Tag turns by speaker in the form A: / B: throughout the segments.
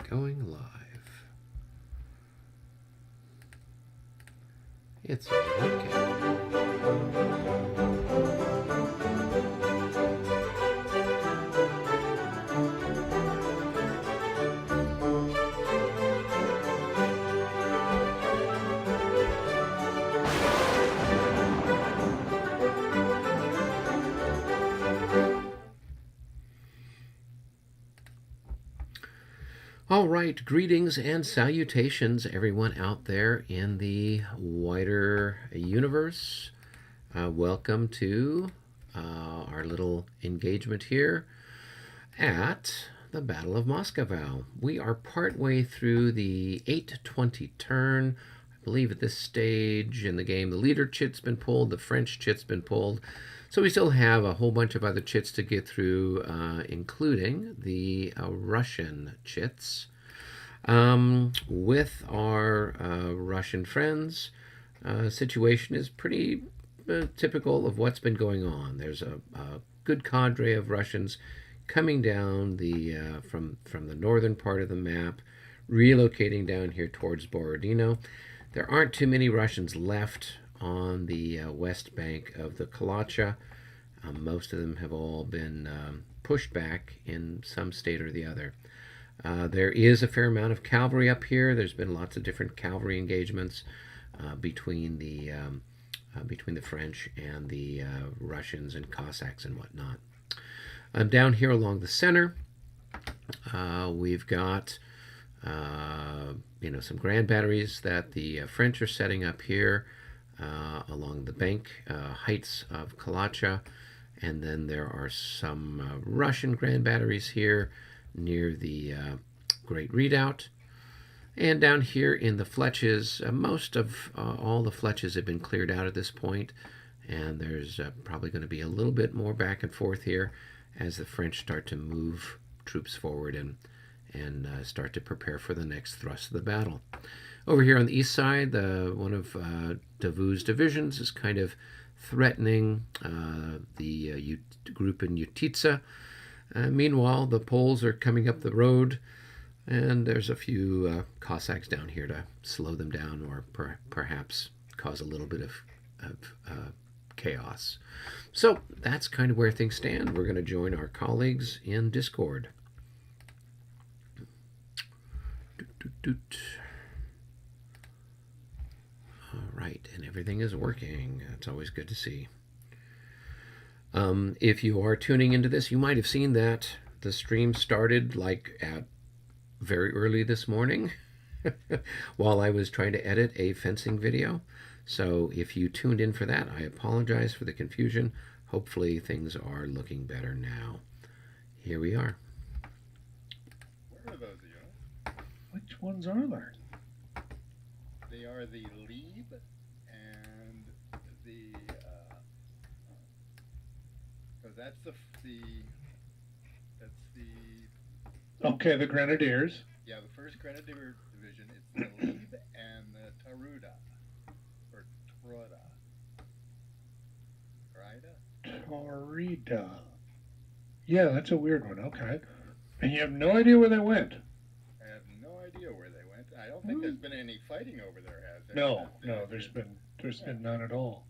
A: Going live. It's working. All right, greetings and salutations, everyone out there in the wider universe. Welcome to our little engagement here at the Battle of Moscow. We are partway through the 8:20 turn. I believe at this stage in the game, the leader chit's been pulled, the French chit's been pulled. So we still have a whole bunch of other chits to get through, including the Russian chits. With our Russian friends, situation is pretty typical of what's been going on. There's a good cadre of Russians coming down the from the northern part of the map, relocating down here towards Borodino. There aren't too many Russians left on the west bank of the Kalacha. Most of them have all been pushed back in some state or the other. There is a fair amount of cavalry up here. There's been lots of different cavalry engagements between the French and the Russians and Cossacks and whatnot. Down here along the center, we've got some grand batteries that the French are setting up here along the bank heights of Kalacha, and then there are some Russian grand batteries here near the Great Redoubt. And down here in the Fletches, most of all the Fletches have been cleared out at this point, and there's probably going to be a little bit more back and forth here as the French start to move troops forward and start to prepare for the next thrust of the battle. Over here on the east side, one of Davout's divisions is kind of threatening the group in Utitsa. Meanwhile, the Poles are coming up the road, and there's a few Cossacks down here to slow them down or perhaps cause a little bit of chaos. So that's kind of where things stand. We're going to join our colleagues in Discord. All right, and everything is working. That's always good to see. If you are tuning into this, you might have seen that the stream started at very early this morning while I was trying to edit a fencing video. So if you tuned in for that, I apologize for the confusion. Hopefully things are looking better now. Here we are.
B: Where are those,
C: Which ones are there?
B: They are the Lieb and the so that's the
C: Okay, the Grenadiers.
B: yeah, the first Grenadier division. It's the Lieb and the Taruda or Troda.
C: Taurida. Yeah, that's a weird one. Okay. And you have no idea where they went?
B: I have no idea where they went. I don't think there's been any fighting over there, has there?
C: No, there's been none at all.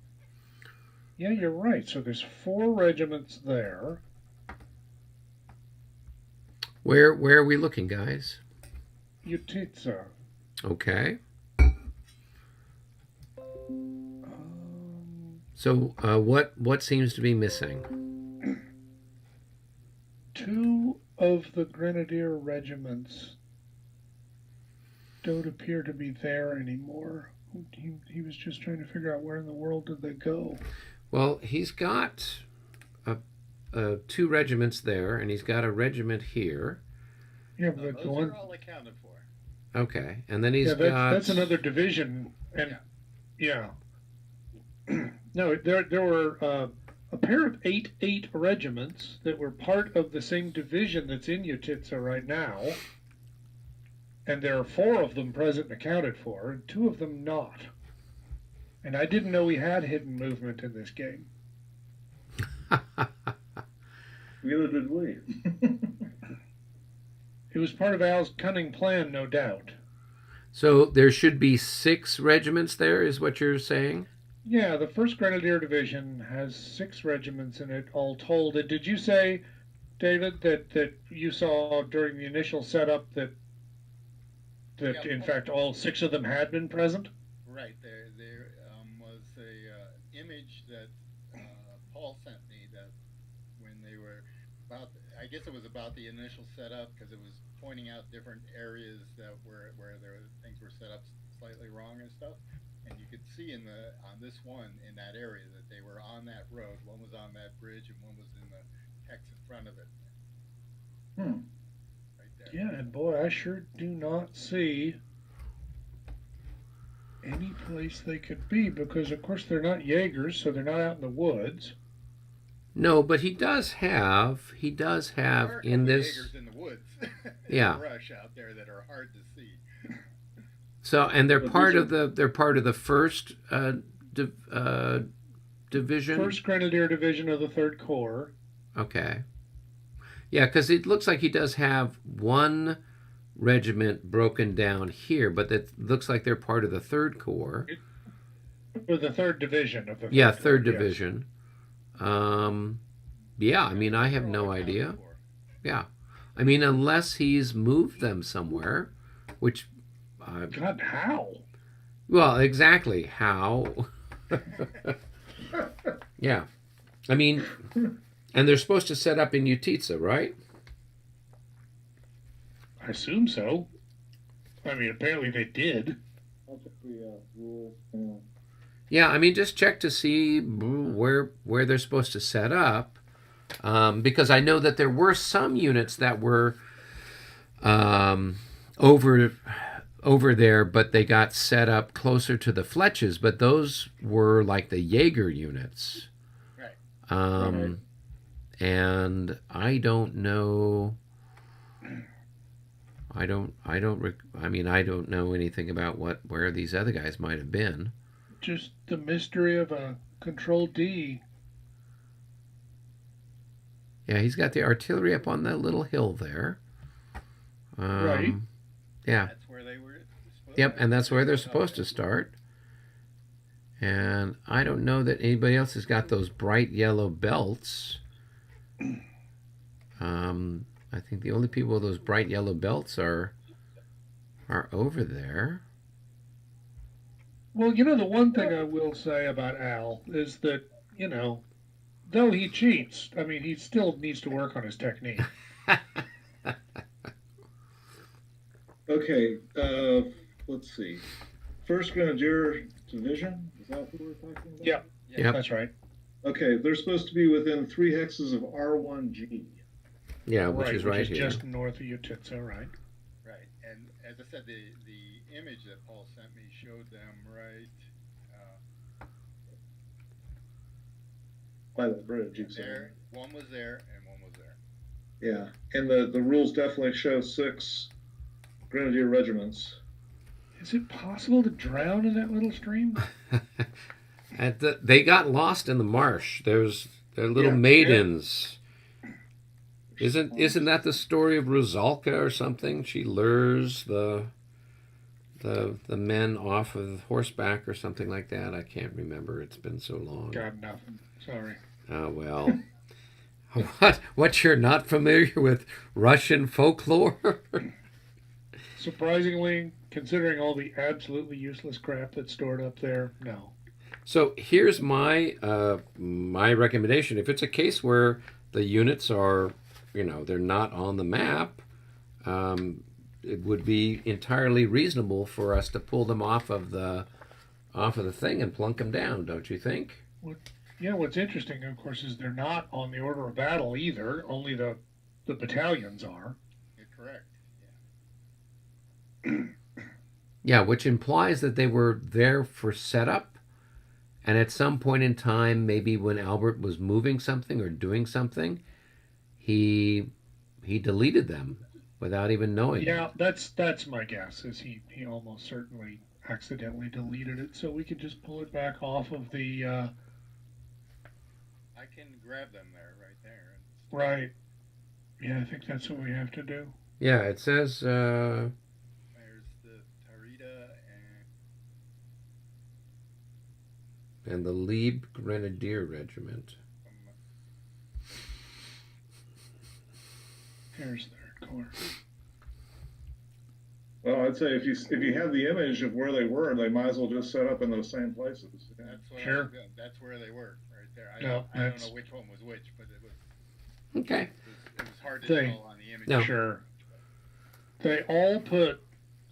C: Yeah, you're right. So there's 4 regiments there.
A: Where are we looking, guys?
C: Utitsa.
A: Okay. So what seems to be missing?
C: 2 of the Grenadier regiments don't appear to be there anymore. He was just trying to figure out where in the world did they go.
A: Well, he's got 2 regiments there, and he's got a regiment here.
C: Yeah, but
B: those
C: the one.
B: are all accounted for.
A: Okay, and then he's got.
C: That's another division, and yeah. No, there were a pair of 8 regiments that were part of the same division that's in Utitsa right now, and there are 4 of them present and accounted for, and 2 of them not. And I didn't know we had hidden movement in this game.
D: Neither did we.
C: It was part of Al's cunning plan, no doubt.
A: So there should be 6 regiments there, is what you're saying?
C: Yeah, the 1st Grenadier Division has 6 regiments in it, all told. And did you say, David, that you saw during the initial setup that
B: Yeah,
C: in fact all 6 of them had been present?
B: right. There was a image that Paul sent me that when they were about, I guess it was about the initial setup because it was pointing out different areas that were where there things were set up slightly wrong and stuff. And you could see on this one in that area that they were on that road. One was on that bridge and one was in the hex in front of it.
C: Hmm.
B: Right there.
C: Yeah, and boy, I sure do not see any place they could be because, of course, they're not Jaegers, so they're not out in the woods.
A: No, but he does have
B: There are
A: in this.
B: Jaegers in the woods, in
A: Yeah.
B: the brush out there that are hard to see.
A: So, and they're
C: But
A: part
C: these
A: of they're part of the 1st division.
C: 1st Grenadier Division of the 3rd Corps.
A: Okay. Yeah, because it looks like he does have one regiment broken down here, but that looks like they're part of the 3rd Corps.
C: Or the 3rd Division of the 3rd
A: Yeah,
C: Corps,
A: 3rd
C: yes.
A: Division. Yeah, I mean, I have
B: They're all
A: no
B: accounted
A: idea.
B: for.
A: Yeah. I mean, unless he's moved them somewhere, which,
C: God, how?
A: well, exactly how. Yeah. I mean, and they're supposed to set up in Utitsa, right?
C: I assume so. I mean, apparently they did.
D: I'll check the rules.
A: Yeah, I mean, just check to see where they're supposed to set up, because I know that there were some units that were over there, but they got set up closer to the Fletches. But those were like the Jaeger units,
B: Right.
D: Right.
A: and I don't know. I mean, I don't know anything about where these other guys might have been.
C: Just the mystery of a Control D.
A: Yeah, he's got the artillery up on that little hill there.
C: Right.
A: Yeah.
B: That's where they were.
A: Yep, and that's where they're supposed to start. And I don't know that anybody else has got those bright yellow belts. I think the only people with those bright yellow belts are over there.
C: Well, the one thing I will say about Al is that, though he cheats, I mean, he still needs to work on his technique.
D: Okay, let's see. 1st Grenadier Division, is that what we're talking about?
C: Yeah.
A: Yep.
C: That's right.
D: Okay, they're supposed to be within 3 hexes of R1G.
A: Yeah, which is right
C: which is
A: here.
C: just north of Utitsa, right?
B: Right, and as I said, the image that Paul sent me showed them right
D: By that bridge, you
B: there. One was there, and one was there.
D: Yeah, and the rules definitely show 6 Grenadier regiments.
C: Is it possible to drown in that little stream?
A: They got lost in the marsh. They're little
D: Yeah.
A: maidens. Isn't that the story of Rusalka or something? She lures the men off of horseback or something like that. I can't remember. It's been so long.
C: God, nothing. Sorry.
A: Oh well. What you're not familiar with Russian folklore?
C: Surprisingly, considering all the absolutely useless crap that's stored up there, no.
A: So here's my my recommendation. If it's a case where the units are, they're not on the map, it would be entirely reasonable for us to pull them off of the thing and plunk them down, don't you think?
C: What's interesting, of course, is they're not on the order of battle either. Only the battalions are.
B: You're correct.
A: Yeah, which implies that they were there for setup, and at some point in time, maybe when Albert was moving something or doing something, he deleted them without even knowing.
C: Yeah, that's my guess. Is he almost certainly accidentally deleted it, so we could just pull it back off of the.
B: I can grab them there, right there.
C: Right. Yeah, I think that's what we have to do.
A: Yeah, it says
B: There's the Tarita
A: and the Lieb Grenadier Regiment.
B: um,
C: Here's their core.
D: Well, I'd say if you have the image of where they were, they might as well just set up in those same places. Yeah.
B: that's what
C: Sure.
B: that's where they were right there. I
C: No,
B: don't
C: that's-
B: know which one was which, but it was
A: Okay.
B: it was hard to
C: They-
B: tell on the image.
A: No.
C: Sure. They all put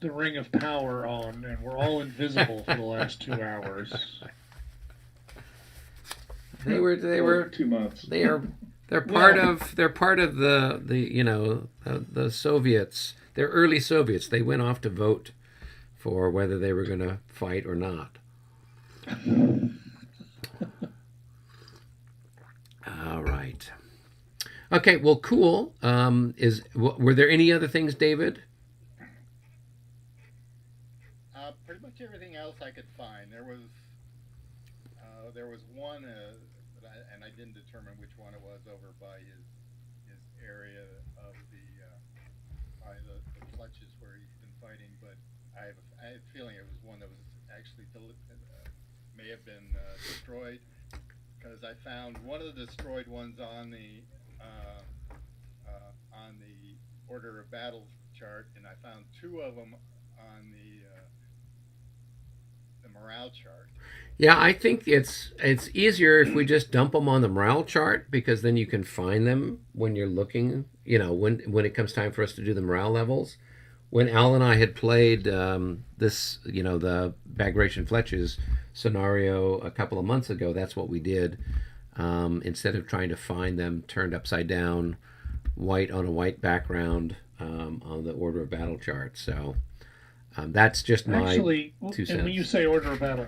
C: the Ring of Power on, and we're all invisible for the last 2 hours.
A: They were
D: 2 months.
A: they're part of the Soviets. They're early Soviets. They went off to vote for whether they were going to fight or not. All right. Okay. Well, cool. Were there any other things, David?
B: Pretty much everything else I could find. There was one, and I didn't determine which one it was over by his area of by the clutches where he's been fighting. But I have a feeling it was one that was actually may have been destroyed, because I found one of the destroyed ones on the order of battle chart, and I found 2 of them on the morale chart.
A: Yeah, I think it's easier if we just dump them on the morale chart, because then you can find them when you're looking. When it comes time for us to do the morale levels. When Al and I had played this, the Bagration Fletches scenario a couple of months ago, that's what we did. Instead of trying to find them turned upside down, white on a white background on the order of battle chart. So that's just my
C: Actually,
A: 2 cents.
C: and when you say order of battle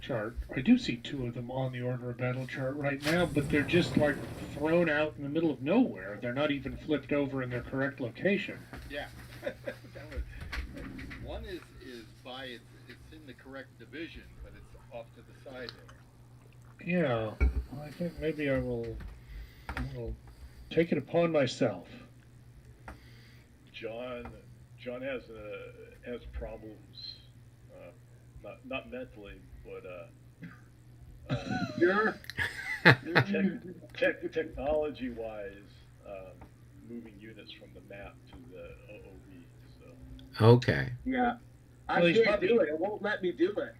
C: chart, I do see 2 of them on the order of battle chart right now, but they're just like thrown out in the middle of nowhere. They're not even flipped over in their correct location.
B: Yeah. One is by it's in the correct division, but it's off to the side there.
C: Yeah, I think maybe I will take it upon myself.
E: John has problems, not mentally, but
F: Sure.
E: technology wise, moving units from the map to the OOV. So
A: Okay.
F: Yeah. I
C: Well, he's
F: can't
C: probably-
F: do it. It won't let me do it.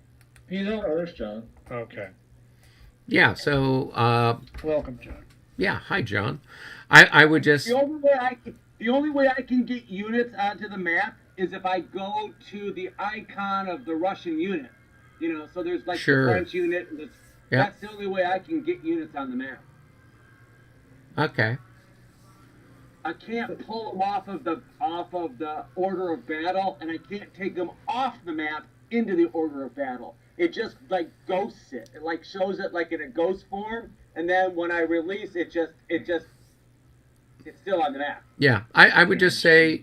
C: Oh,
D: there's John.
C: Okay.
A: Yeah. So
C: Welcome, John.
A: yeah. Hi, John. I would just.
F: The only way I can get units onto the map is if I go to the icon of the Russian unit. So there's like
A: Sure.
F: the French unit, and
A: Yep.
F: that's the only way I can get units on the map.
A: Okay.
F: I can't pull them off of the order of battle, and I can't take them off the map into the order of battle. It just like ghosts it. It like shows it like in a ghost form, and then when I release it, it's still on the map.
A: Yeah, I would just say,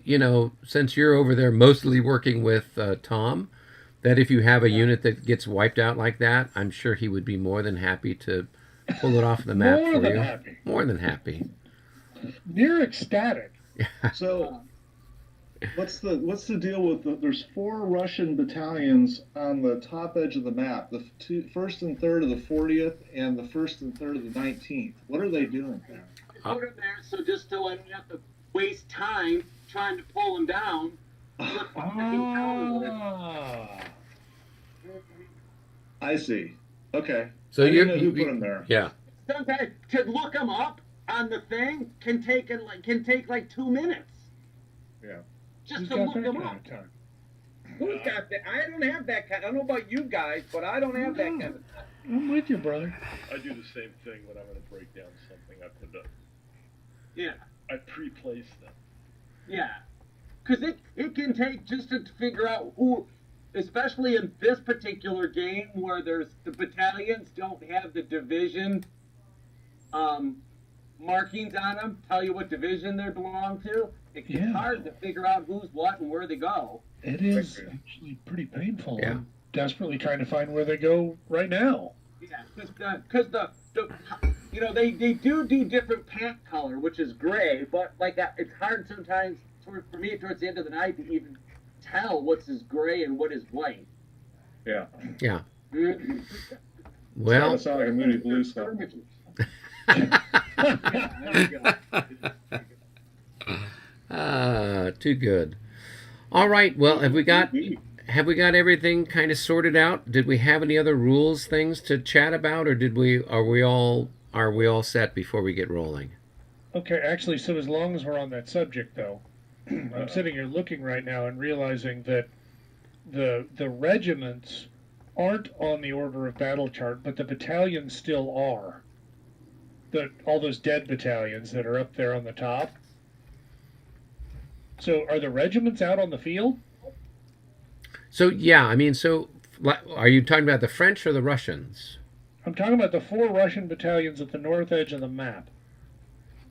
A: since you're over there mostly working with Tom, that if you have a unit that gets wiped out like that, I'm sure he would be more than happy to pull it off the map
C: More
A: for
C: than
A: you.
C: happy.
A: More than happy.
C: Near ecstatic.
D: So, what's the deal with there's 4 Russian battalions on the top edge of the map, the 1st and 3rd of the 40th and the 1st and 3rd of the 19th. What are they doing there?
F: Put them there so I don't have to waste time trying to pull them down.
D: I see. Okay.
A: So
D: I
A: you
D: didn't know who put them there.
A: Yeah.
F: Sometimes to look them up on the thing can take like 2 minutes.
D: Yeah.
F: Just
C: Who's
F: to
C: got
F: look
C: that
F: them
C: kind
F: up.
C: of time?
F: Who's got that? I don't have that kind. I don't know about you guys, but I don't have that kind of.
C: I'm with you, brother.
E: I do the same thing when I'm going to break down something.
F: Yeah.
E: I pre-place them.
F: Yeah. Because it can take just to figure out who, especially in this particular game where there's the battalions don't have the division markings on them, tell you what division they belong to. It's
C: Yeah.
F: hard to figure out who's what and where they go.
C: It is actually pretty painful.
A: Yeah.
C: I'm desperately trying to find where they go right now.
F: Yeah, because they do different pant color, which is gray, but like it's hard sometimes for me towards the end of the night to even tell what's is gray and what is white.
D: Yeah.
A: Yeah.
F: Mhm.
A: Well,
D: It's sound like a Moody Blues song.
A: too good. All right. Well, have we got everything kind of sorted out? Did we have any other rules things to chat about, or are we all set before we get rolling?
C: Okay, actually, so as long as we're on that subject, though, I'm sitting here looking right now and realizing that the regiments aren't on the order of battle chart, but the battalions still are. All those dead battalions that are up there on the top. So are the regiments out on the field?
A: So yeah, I mean, are you talking about the French or the Russians?
C: I'm talking about the 4 Russian battalions at the north edge of the map.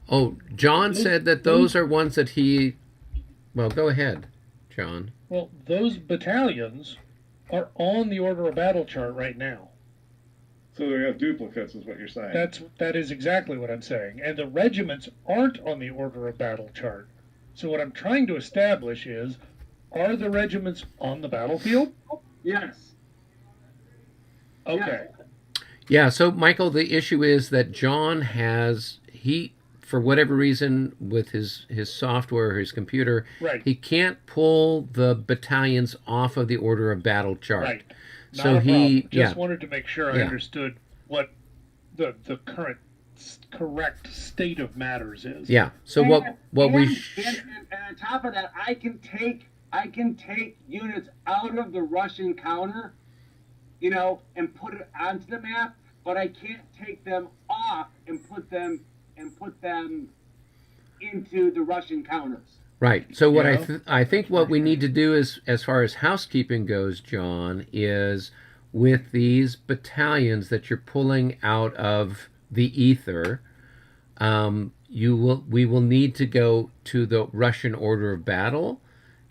A: Oh, John said that those are ones that he. Well, go ahead, John.
C: Well, those battalions are on the order of battle chart right now.
D: So they have duplicates, is what you're saying.
C: That is exactly what I'm saying. And the regiments aren't on the order of battle chart. So what I'm trying to establish is, are the regiments on the battlefield?
F: Yes.
C: Okay.
A: Yeah, so Michael, the issue is that John for whatever reason, with his software, his computer,
C: Right.
A: he can't pull the battalions off of the order of battle chart.
C: Right. Not
A: So
C: a problem. Just
A: yeah.
C: wanted to make sure I understood what the current correct state of matters is.
A: Yeah. So
F: and on top of that, I can take units out of the Russian counter, and put it onto the map, but I can't take them off and put them into the Russian counters.
A: Right. So what I think what we need to do is, as far as housekeeping goes, John, is with these battalions that you're pulling out of the ether, we will need to go to the Russian order of battle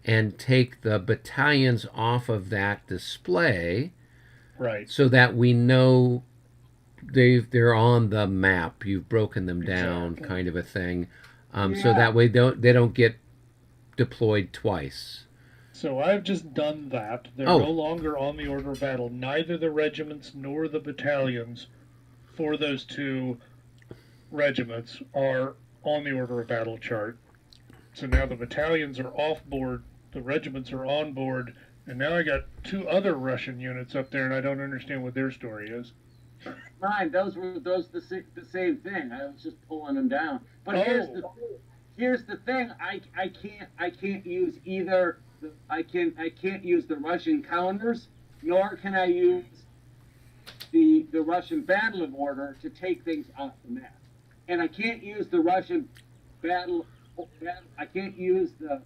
A: and take the battalions off of that display,
C: right?
A: So that we know they're on the map. You've broken them down, exactly. Kind of a thing, so that way they don't get deployed twice.
C: So I've just done that. They're no longer on the order of battle. Neither the regiments nor the battalions for those 2 regiments are on the order of battle chart. So now the battalions are off board, the regiments are on board, and now I got 2 other Russian units up there, and I don't understand what their story is.
F: Fine, those the same thing. I was just pulling them down. But here's the thing. I can't use either. I can't use the Russian counters, nor can I use the Russian Battle of Order to take things off the map. And I can't use the Russian battle. I can't use the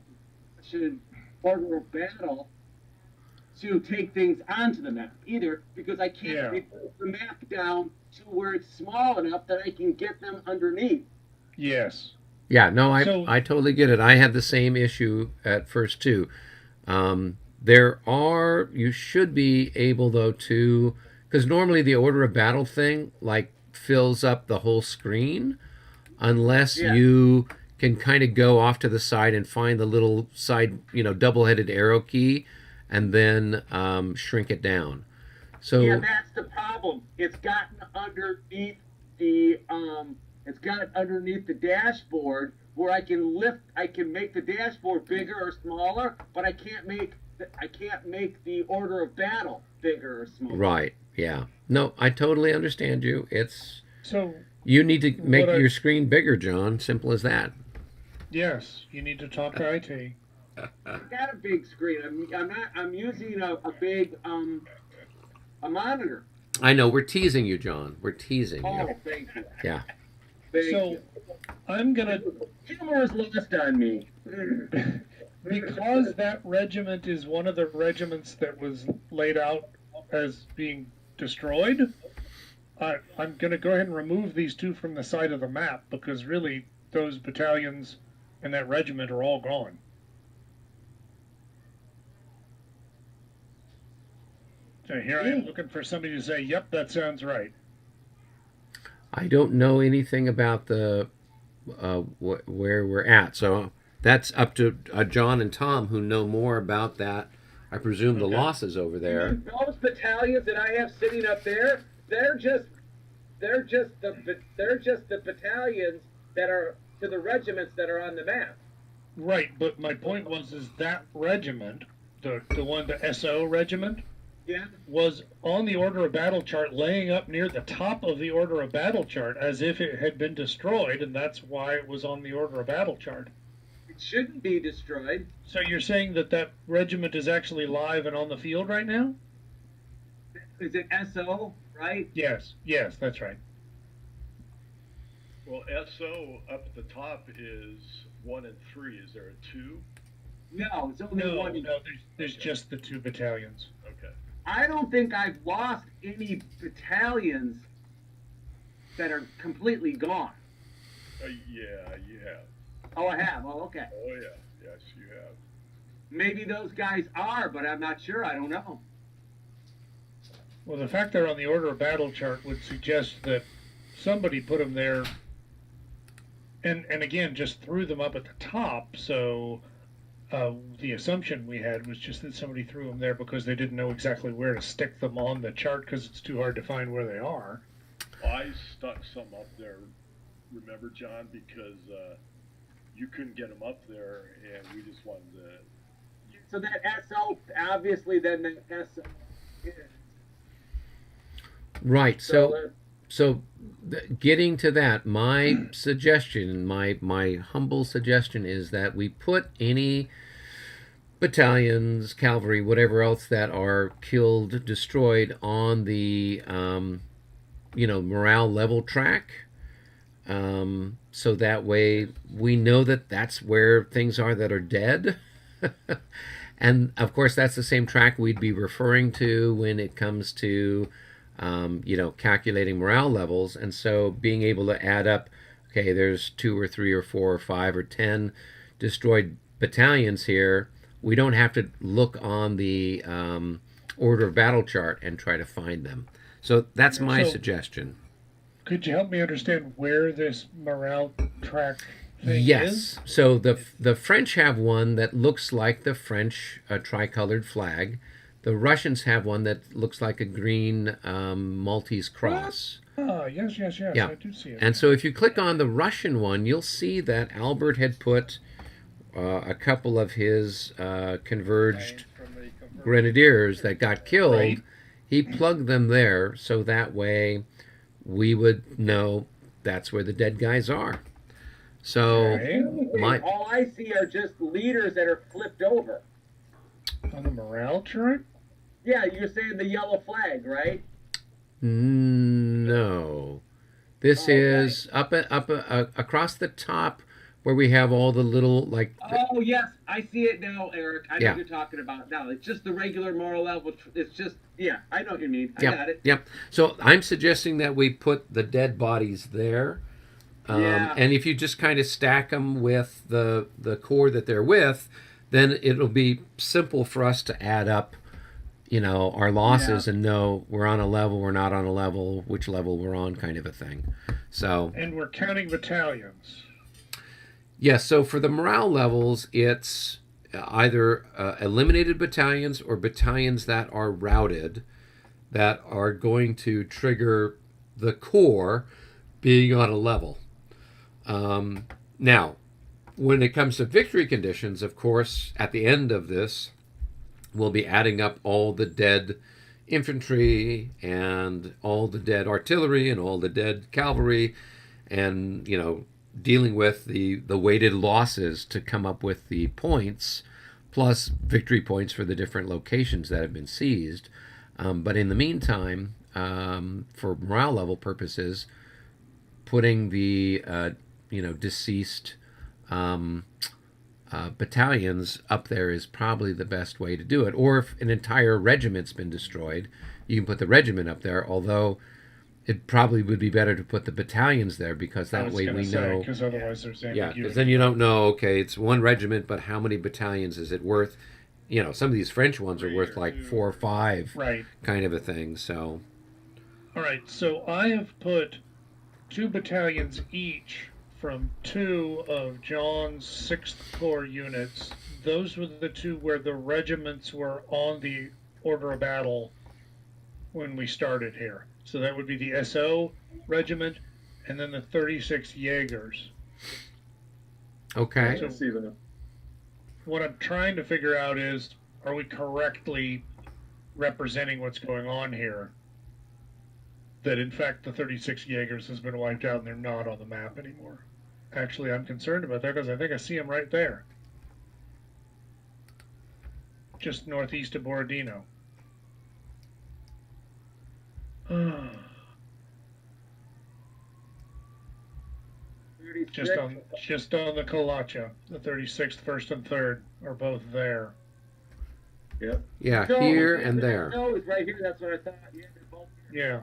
F: Russian Order of Battle to take things onto the map either, because I can't put the map down to where it's small enough that I can get them underneath.
C: Yes.
A: Yeah, no, I totally get it. I had the same issue at first too. You should be able though to, because normally the order of battle thing fills up the whole screen, unless you can kind of go off to the side and find the little side, double-headed arrow key, and then shrink it down. So
F: that's the problem. It's gotten underneath the dashboard where I can make the dashboard bigger or smaller, but I can't make the order of battle bigger or smaller.
A: Right. Yeah. No, I totally understand you.
C: So
A: you need to make your screen bigger, John. Simple as that.
C: Yes, you need to talk to IT.
F: I've got a big screen. I'm using a big a monitor.
A: I know, we're teasing you, John. We're teasing you.
F: Oh, thank you.
A: Yeah.
F: Thank you.
C: I'm gonna.
F: Humor is lost on me.
C: Because that regiment is one of the regiments that was laid out as being destroyed, I'm going to go ahead and remove these 2 from the side of the map, because really those battalions and that regiment are all gone. So here I am looking for somebody to say, yep, that sounds right.
A: I don't know anything about the where we're at, so that's up to John and Tom, who know more about that. I presume the
C: Okay.
A: losses over there.
F: Those battalions that I have sitting up there, they're just the battalions that are to the regiments that are on the map.
C: Right, but my point was is that regiment, the one, the SO regiment,
F: Yeah.
C: was on the order of battle chart laying up near the top of the order of battle chart as if it had been destroyed, and that's why it was on the order of battle chart.
F: It shouldn't be destroyed.
C: So you're saying that that regiment is actually live and on the field right now?
F: Is it SO, right?
C: Yes, that's right.
E: Well, SO up at the top is 1 and 3. Is there a 2?
F: No, it's only
C: No,
F: one.
C: there's just the 2 battalions.
E: Okay.
F: I don't think I've lost any battalions that are completely gone.
E: Yeah, you have.
F: Oh, I have. Oh, okay.
E: Oh, yeah. Yes, you have.
F: Maybe those guys are, but I'm not sure. I don't know.
C: Well, the fact they're on the order of battle chart would suggest that somebody put them there and again just threw them up at the top. So the assumption we had was just that somebody threw them there because they didn't know exactly where to stick them on the chart because it's too hard to find where they are.
E: I stuck some up there, remember, John, because you couldn't get them up there, and we just wanted to.
F: So that SO, obviously, then that SO.
A: Right. So getting to that, my suggestion, my humble suggestion is that we put any battalions, cavalry, whatever else that are killed, destroyed on the morale level track. So that way we know that that's where things are that are dead. And of course, that's the same track we'd be referring to when it comes to, calculating morale levels. And so being able to add up, okay, there's 2 or 3 or 4 or 5 or 10 destroyed battalions here. We don't have to look on the order of battle chart and try to find them. So that's my suggestion.
C: Could you help me understand where this morale track thing
A: Yes.
C: is?
A: So the French have one that looks like the French tricolored flag. The Russians have one that looks like a green Maltese cross.
C: Ah, yes,
A: Yeah.
C: I do see it.
A: And so if you click on the Russian one, you'll see that Albert had put a couple of his converged grenadiers that got killed.
C: Right.
A: He plugged them there so that way we would know that's where the dead guys are. So
C: Okay.
F: All I see are just leaders that are flipped over.
C: On the morale chart?
F: Yeah, you're saying the yellow flag, right?
A: No, this
F: Oh, okay.
A: is up across the top where we have all the little
F: Oh, yes, I see it now, Eric. I know
A: Yeah.
F: what you're talking about now. It's just the regular moral level. It's just, yeah, I know what you mean. I
A: Yep,
F: got it.
A: yep. So I'm suggesting that we put the dead bodies there.
F: Yeah.
A: And if you just kind of stack them with the core that they're with, then it'll be simple for us to add up, our losses and know we're on a level, we're not on a level, which level we're on, kind of a thing. So
C: And we're counting battalions.
A: yes, so for the morale levels, it's either eliminated battalions or battalions that are routed that are going to trigger the core being on a level. Now, when it comes to victory conditions, of course, at the end of this, we'll be adding up all the dead infantry and all the dead artillery and all the dead cavalry and, dealing with the weighted losses to come up with the points, plus victory points for the different locations that have been seized. But in the meantime, for morale level purposes, putting the deceased battalions up there is probably the best way to do it. Or if an entire regiment's been destroyed, you can put the regiment up there, although it probably would be better to put the battalions there because that way we know.
C: Because otherwise there's
A: Yeah, because then you don't know, okay, it's one regiment, but how many battalions is it worth? Some of these French ones are worth like 4 or 5,
C: Right.
A: kind of a thing. So,
C: All right, so I have put 2 battalions each from 2 of John's 6th Corps units. Those were the 2 where the regiments were on the order of battle when we started here. So that would be the SO regiment and then the 36 Jaegers.
A: Okay.
C: So
D: I see that.
C: what I'm trying to figure out is, are we correctly representing what's going on here? That in fact the 36 Jaegers has been wiped out and they're not on the map anymore. Actually, I'm concerned about that because I think I see them right there. Just northeast of Borodino. Just on the Kalacha, the 36th, 1st, and 3rd are both there.
D: Yep.
A: Yeah, here and there.
F: No, it's right here. That's what I thought. Yeah, they're both here.
C: Yeah.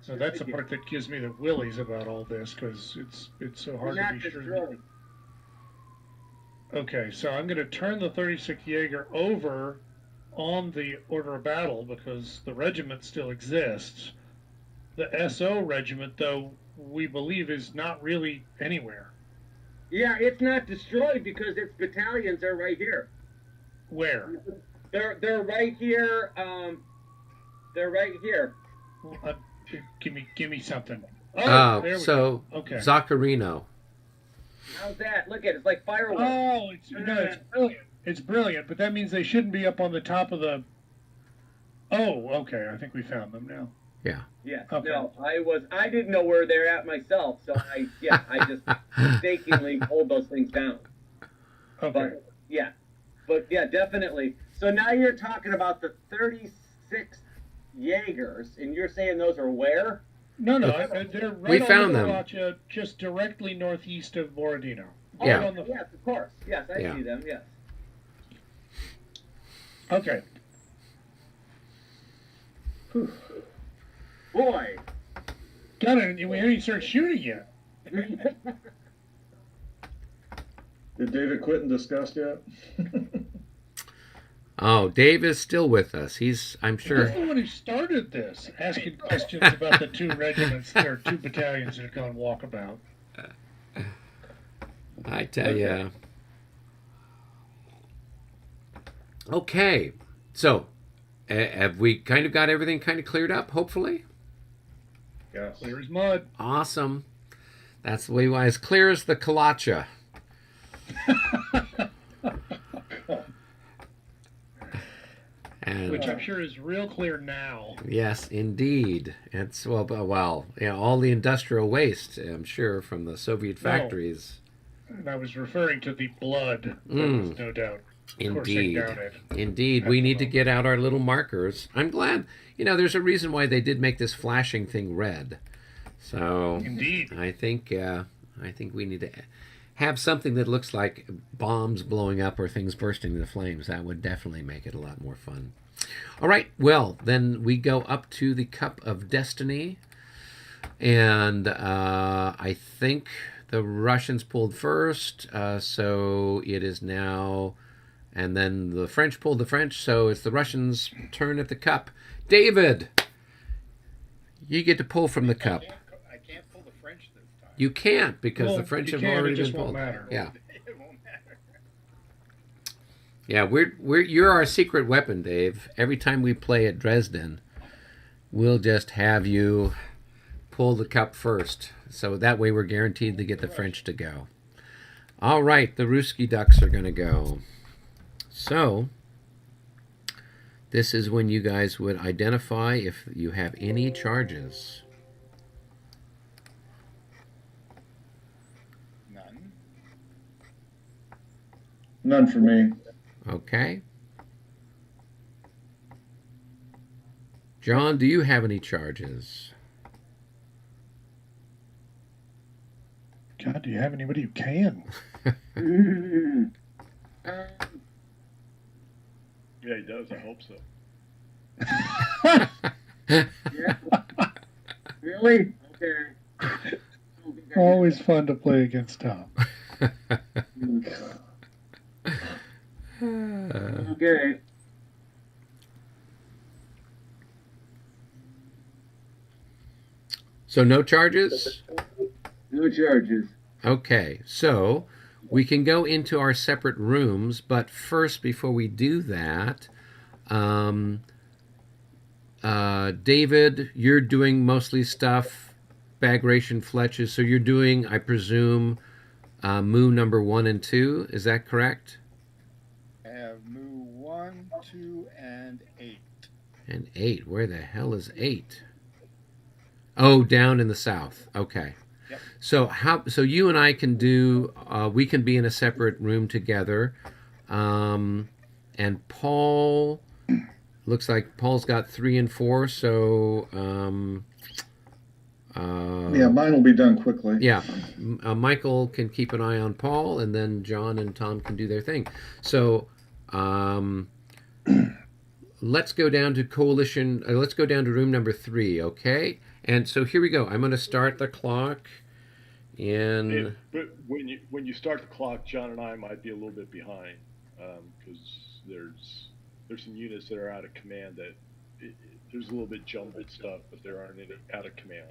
C: So that's the part that gives me the willies about all this, because it's so hard to be sure. Okay, so I'm going to turn the 36th Jaeger over on the order of battle because the regiment still exists. The SO regiment, though, we believe is not really anywhere.
F: Yeah, it's not destroyed because its battalions are right here.
C: Where?
F: They're right here. They're right here.
C: Give me something.
A: Oh,
C: there we
A: so
C: go. Okay.
A: Zaccarino.
F: How's that? Look at it. It's like fireworks.
C: Oh, it's brilliant. It's brilliant, but that means they shouldn't be up on the top of the. Oh, okay. I think we found them now.
A: Yeah.
F: Yeah.
C: Okay.
F: No, I didn't know where they're at myself, so I just mistakenly pulled those things down.
C: Okay.
F: But yeah, definitely. So now you're talking about the 36 Jaegers, and you're saying those are where?
C: No, they're right
A: We
C: on
A: found
C: the
A: them.
C: Kalacha, just directly northeast of Borodino.
A: Yeah.
F: Oh,
C: On the,
F: yes, of course. Yes, I
A: Yeah.
F: see them. Yes.
C: okay.
F: Boy.
C: Got it. We haven't even started shooting yet.
D: Did David quit in disgust yet?
A: Oh, Dave is still with us. I'm
C: He's
A: sure.
C: the one who started this, asking questions about the 2 regiments or 2 battalions that are going walkabout.
A: I tell you. Okay, so have we kind of got everything kind of cleared up? Hopefully.
D: Yes.
C: Clear as mud.
A: Awesome. That's the way. As clear as the Kalacha. And
C: Which I'm sure is real clear now.
A: yes, indeed. It's well, all the industrial waste, I'm sure, from the Soviet factories.
C: And I was referring to the blood. There's no doubt.
A: Indeed.
C: Coursing down it.
A: Indeed. We need to get out our little markers. I'm glad. There's a reason why they did make this flashing thing red. So
C: Indeed.
A: I think we need to have something that looks like bombs blowing up or things bursting into flames. That would definitely make it a lot more fun. All right. Well, then we go up to the Cup of Destiny. And I think the Russians pulled first. So it is now... And then the French pulled the French. So it's the Russians' turn at the Cup. David, you get to pull from the Cup.
B: I can't pull the French this time.
A: You can't because
C: Well,
A: the French
C: you
A: have
C: can,
A: already
C: it just
A: been
C: won't
A: pulled.
C: matter.
A: Yeah,
B: It won't matter.
A: yeah. You're our secret weapon, Dave. Every time we play at Dresden, we'll just have you pull the cup first, so that way we're guaranteed to get the French to go. All right, the Ruski Ducks are going to go. So this is when you guys would identify if you have any charges.
B: None.
D: None for me.
A: Okay. John, do you have any charges?
C: God, do you have anybody who can?
E: Yeah, he does. I hope so.
F: Yeah. Really? Okay.
C: Always fun to play against Tom.
F: Okay.
A: So no charges?
F: No charges.
A: Okay, so we can go into our separate rooms, but first, before we do that, um, David, you're doing mostly stuff, Bagration Fletches, so you're doing, I presume, Moo number 1 and 2. Is that correct?
B: I have Moo 1, 2, and 8.
A: And 8. Where the hell is 8? Oh, down in the south. Okay.
B: Yep.
A: So you and I can do. We can be in a separate room together. And Paul looks like Paul's got 3 and 4. So
D: Yeah, mine will be done quickly.
A: yeah, Michael can keep an eye on Paul, and then John and Tom can do their thing. So let's go down to coalition. Let's go down to room number 3. Okay. And so here we go. I'm going to start the clock.
E: But when you start the clock, John and I might be a little bit behind because there's some units that are out of command that there's a little bit jumbled stuff, but there aren't any out of command.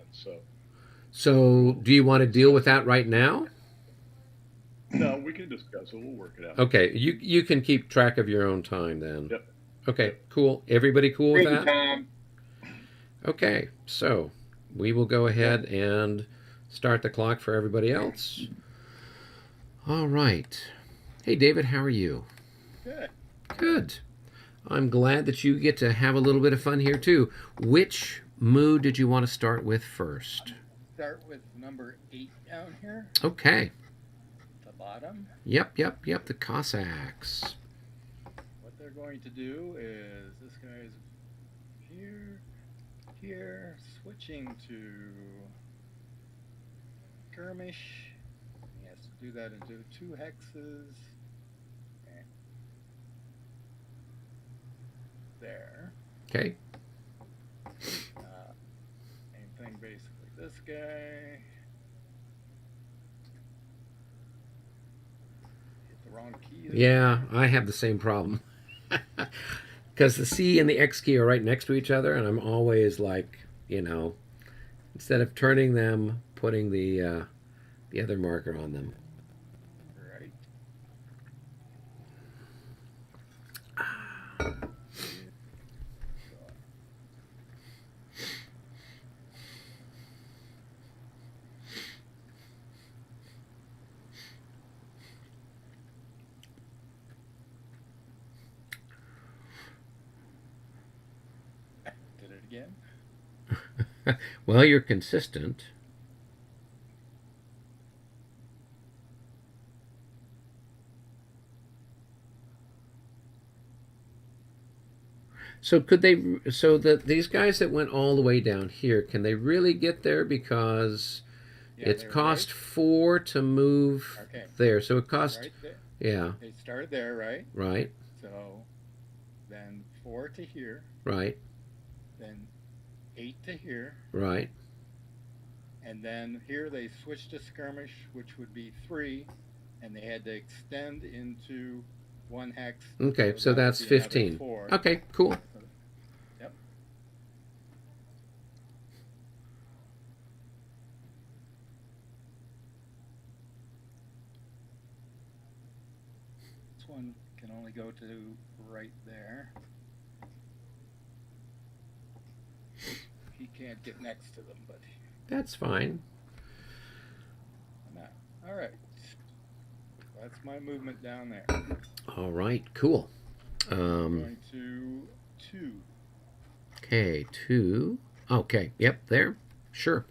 A: So do you want to deal with that right now?
E: No, we can discuss it. We'll work it out.
A: Okay, you can keep track of your own time then.
E: Yep.
A: Okay, cool. Everybody cool with
F: Thank you,
A: that?
F: Tom.
A: Okay, so we will go ahead and start the clock for everybody else. All right. Hey, David, how are you?
B: Good.
A: Good. I'm glad that you get to have a little bit of fun here, too. Which mood did you want to start with first?
B: Start with number 8 down here,
A: Okay.
B: the bottom.
A: Yep, the Cossacks.
B: What they're going to do is this guy's here, switching to skirmish. He has to do that into 2 hexes. And there.
A: Okay.
B: Same thing basically. This guy. Hit the wrong key.
A: Yeah, I have the same problem. Because the C and the X key are right next to each other, and I'm always like, instead of turning them, putting the other marker on them.
B: Right. Did it again.
A: Well, you're consistent. So could they? So that these guys that went all the way down here, can they really get there? Because it's
B: they're
A: cost
B: right.
A: 4 to move
B: Okay.
A: there. So it cost.
B: Right there.
A: Yeah.
B: They started there, right?
A: Right.
B: So then 4 to here,
A: Right.
B: then 8 to here,
A: Right.
B: and then here they switched to skirmish, which would be 3, and they had to extend into 1 hex.
A: Okay. So
B: that would
A: that's
B: be another
A: 15.
B: 4.
A: Okay. Cool.
B: Yep. This one can only go to right there. He can't get next to them, but
A: That's fine.
B: not. All right. That's my movement down there.
A: All right. Cool.
B: Going to 2.
A: Okay. 2. Okay. Yep. There. Sure.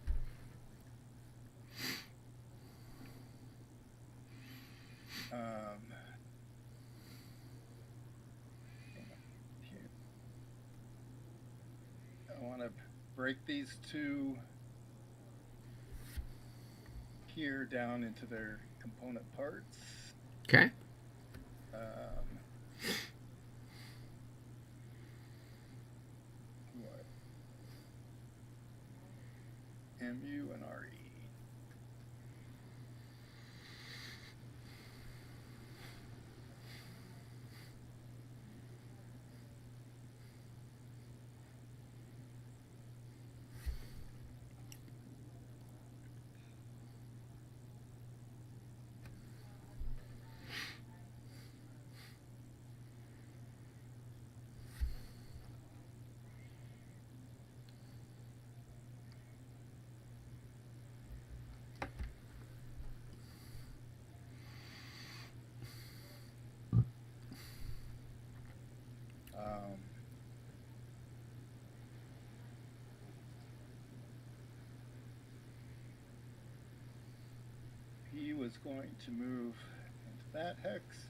B: I want to break these 2 here down into their component parts.
A: Okay.
B: What? MU and RE. is going to move into that hex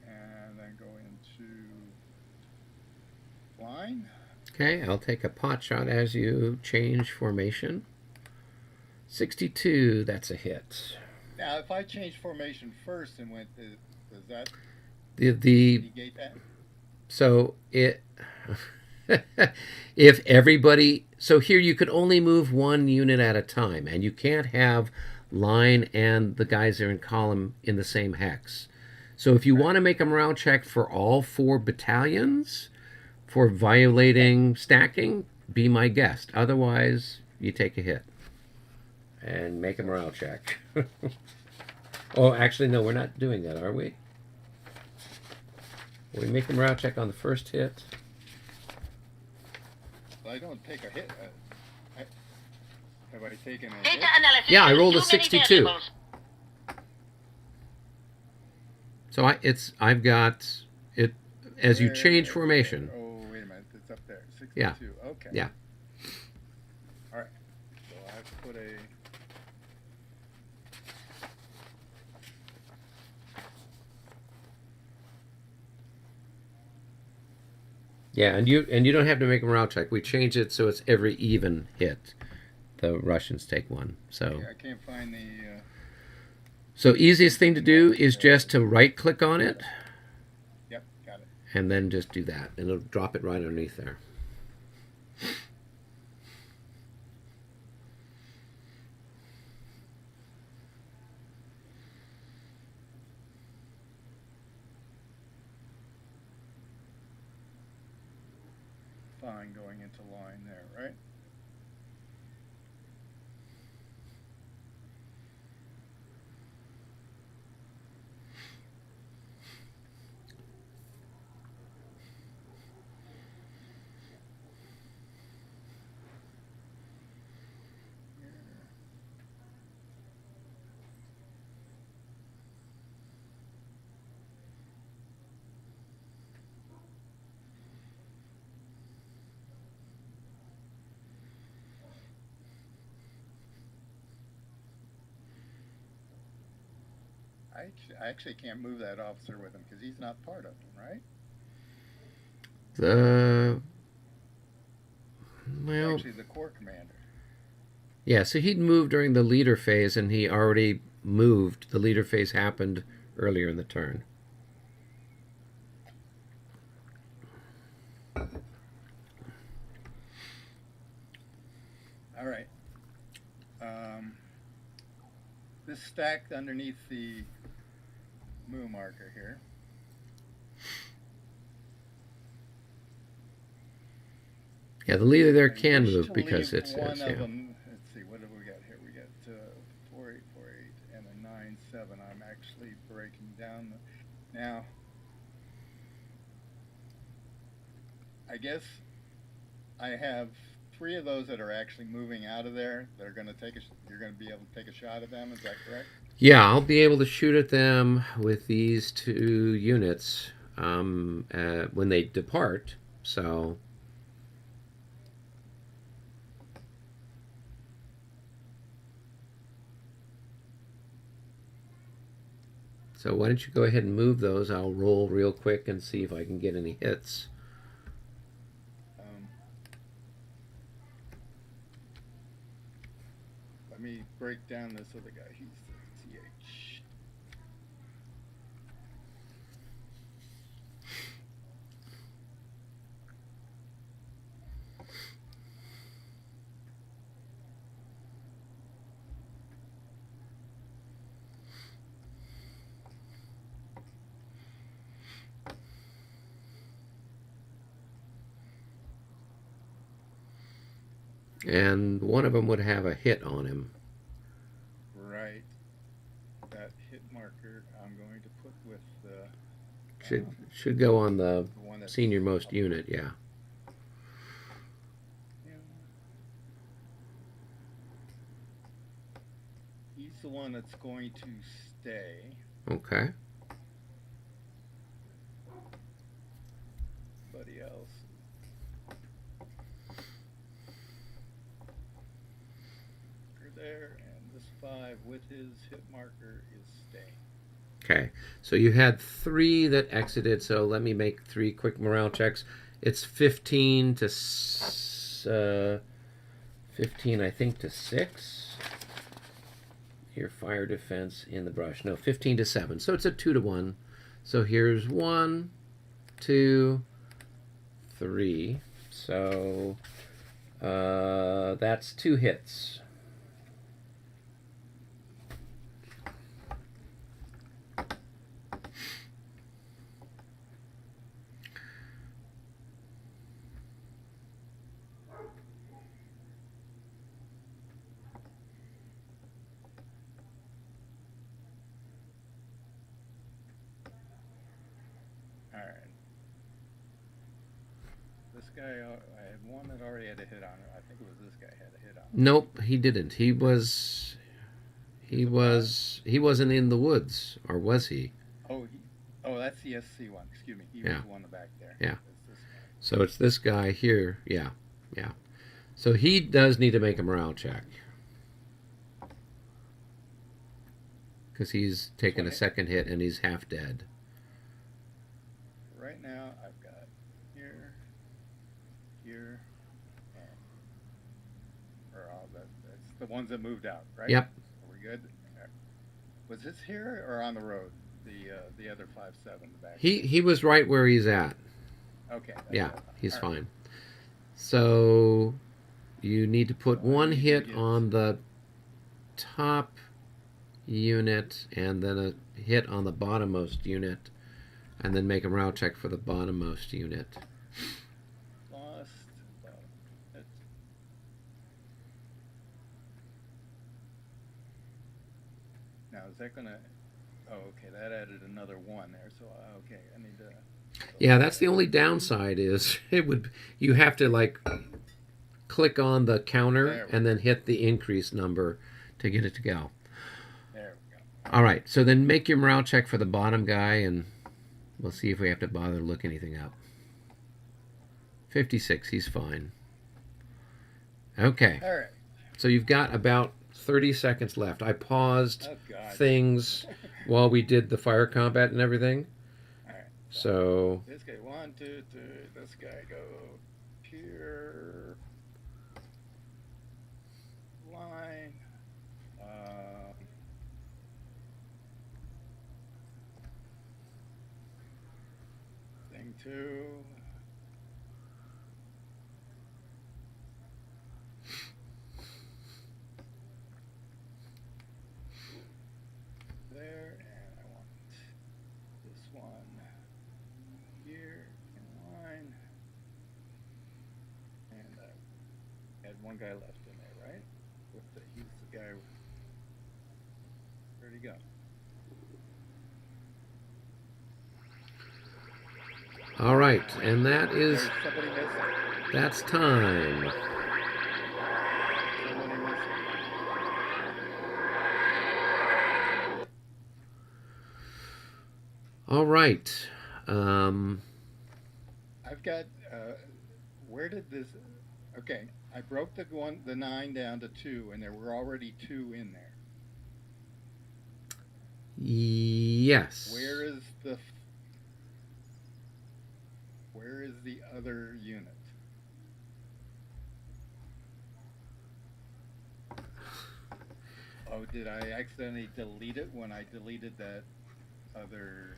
B: and then go into line.
A: Okay, I'll take a pot shot as you change formation. 62, that's a hit.
B: Now, if I change formation first and went, does that
A: The
B: negate that?
A: So it if everybody, so here you could only move one unit at a time, and you can't have line and the guys that are in column in the same hex. So if you want to make a morale check for all 4 battalions for violating stacking, be my guest. Otherwise, you take a hit and make a morale check. Oh, actually, no, we're not doing that, are we? We make a morale check on the first hit.
B: Well, I don't take a hit. Have I taken a hit?
G: Data analysis.
A: Yeah, I rolled a
G: Too many
A: 62.
G: variables.
A: So I've got it as you change formation.
B: Oh, wait a minute. It's up there. 62.
A: Yeah.
B: Okay.
A: Yeah.
B: All right. So I have to put a...
A: Yeah, and you don't have to make a morale check. We change it so it's every even hit. The Russians take 1. So
B: I can't find the...
A: so easiest thing to do is just to right click on it
B: Yep, got it.
A: and then just do that, and it'll drop it right underneath there.
B: Fine, going into line there, right? I actually can't move that officer with him because he's not part of them, right?
A: Well,
B: Actually, the corps commander.
A: yeah, so he'd moved during the leader phase, and he already moved. The leader phase happened earlier in the turn.
B: All right. This stacked underneath the moo marker here.
A: Yeah, the leader there
B: I
A: can
B: wish
A: move
B: to
A: because
B: leave
A: it
B: one
A: says,
B: of
A: yeah.
B: them. Let's see, what have we got here? We got 4848 and a 97. I'm actually breaking down now. I guess I have 3 of those that are actually moving out of there. They're going to you're going to be able to take a shot at them. Is that correct?
A: Yeah, I'll be able to shoot at them with these 2 units when they depart. So why don't you go ahead and move those? I'll roll real quick and see if I can get any hits.
B: Let me break down this other guy. He's the TH.
A: And one of them would have a hit on him.
B: Right. That hit marker I'm going to put with the...
A: Should go on the
B: one that's
A: senior most unit, yeah.
B: He's the one that's going to stay.
A: Okay.
B: Everybody else. There, and this 5 with with his hit marker is staying.
A: Okay, so you had 3 that exited, so let me make 3 quick morale checks. It's 15 to 15, I think, to 6. Your fire defense in the brush. No, 15 to 7. So it's a 2 to 1. So here's 1, 2, 3. So that's 2 hits.
B: All right. This guy, I had one that already had a hit on it. I think it was this guy had a hit on it.
A: Nope, he didn't. He wasn't in the woods, or was he?
B: Oh, that's the SC one. Excuse me. He was the one back there.
A: Yeah.
B: It's this guy.
A: So it's this guy here. Yeah. So he does need to make a morale check. Because he's taken a second hit and he's half dead.
B: Right now, I've got here, and that's the ones that moved out, right?
A: Yep.
B: Are we good? Was this here or on the road? The other 5-7 the back.
A: He was right where he's at.
B: Okay.
A: Yeah, he's
B: All right.
A: fine. So you need to put one hit
B: get-
A: on the top unit and then a hit on the bottommost unit, and then make a morale check for the bottommost unit.
B: Lost. That's, now is that gonna? Oh, okay. That added another 1 there. So okay, I need to.
A: Yeah, that's the only downside is you have to like click on the counter and then hit the increase number to get it to go.
B: There we go.
A: All right, so then make your morale check for the bottom guy, and we'll see if we have to bother to look anything up. 56, he's fine. Okay,
B: All right.
A: so you've got about 30 seconds left. I paused
B: Oh God.
A: things while we did the fire combat and everything.
B: All right.
A: So,
B: This guy 1, 2, 3. This guy go here. Line. Thing 2. There, and I want this one here in line. And I had one guy left in there, right? He's the guy. Where'd he go?
A: all right, and that is,
B: There's somebody missing.
A: that's time.
B: Somebody missing.
A: All right.
B: I've got. Where did this? Okay, I broke the 9 down to 2, and there were already 2 in there.
A: Yes.
B: Where is the other unit? Oh, did I accidentally delete it when I deleted that other?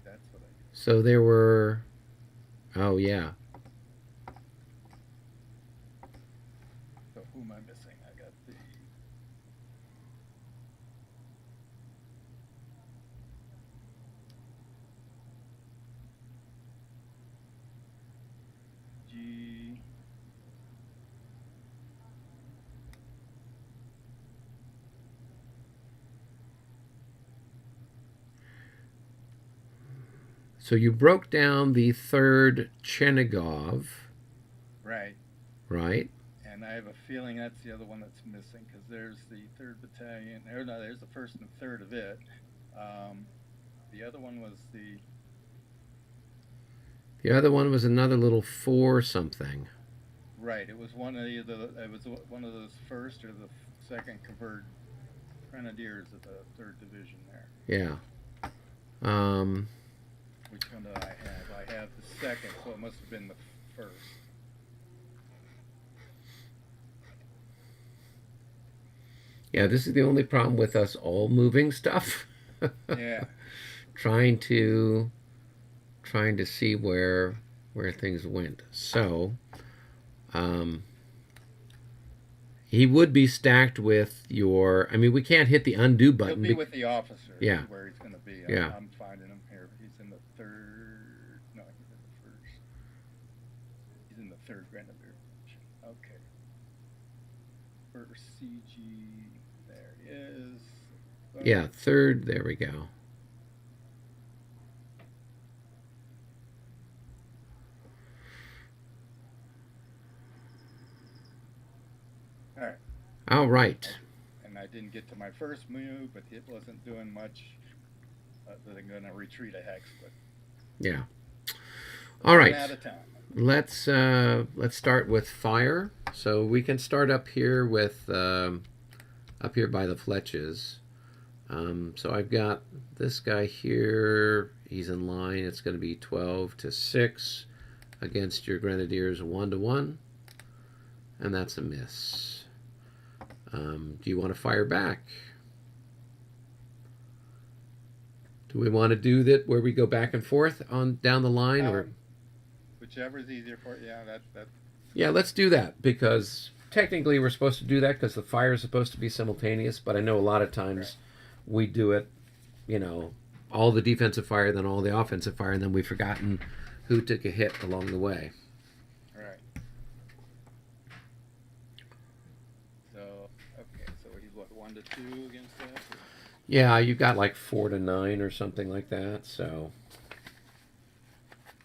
B: That's what I did.
A: So there were, oh yeah.
B: So who am I missing? I got the. G.
A: So you broke down the 3rd Chernigov,
B: Right.
A: right?
B: And I have a feeling that's the other one that's missing because there's the 3rd Battalion. Or no, there's the 1st and 3rd of it. The other one was the.
A: The other one was another little 4 something.
B: Right. It was one of the. It was one of those 1st or the 2nd convert Grenadiers of the 3rd Division there.
A: Yeah.
B: Which one do I have? I have the 2nd, so it must have been the 1st.
A: Yeah, this is the only problem with us all moving stuff.
B: Yeah.
A: trying to see where things went. So, he would be stacked with your. I mean, we can't hit the undo button.
B: He'll be with the officer.
A: Yeah.
B: Where he's going to be.
A: Yeah.
B: I'm finding him here. He's in the 3rd. No, he's in the 1st. He's in the 3rd Grenadier. Okay. 1st CG. There he is.
A: Yeah, 3rd. There we go. All right.
B: And I didn't get to my first move, but it wasn't doing much other than going to retreat a hex. But
A: yeah. All right.
B: Out of time.
A: Let's start with fire. So we can start up here with up here by the Fletches. So I've got this guy here. He's in line. It's going to be 12 to 6 against your Grenadiers 1 to 1, and that's a miss. Do you want to fire back? Do we want to do that where we go back and forth on down the line, or
B: whichever's easier for you? Yeah, that.
A: Yeah, let's do that, because technically we're supposed to do that because the fire is supposed to be simultaneous. But I know a lot of times we do it, you know, all the defensive fire, then all the offensive fire, and then we've forgotten who took a hit along the way.
B: Right. So okay, so he's what, 1 to 2 against that? Or?
A: Yeah, you've got like 4 to 9 or something like that. So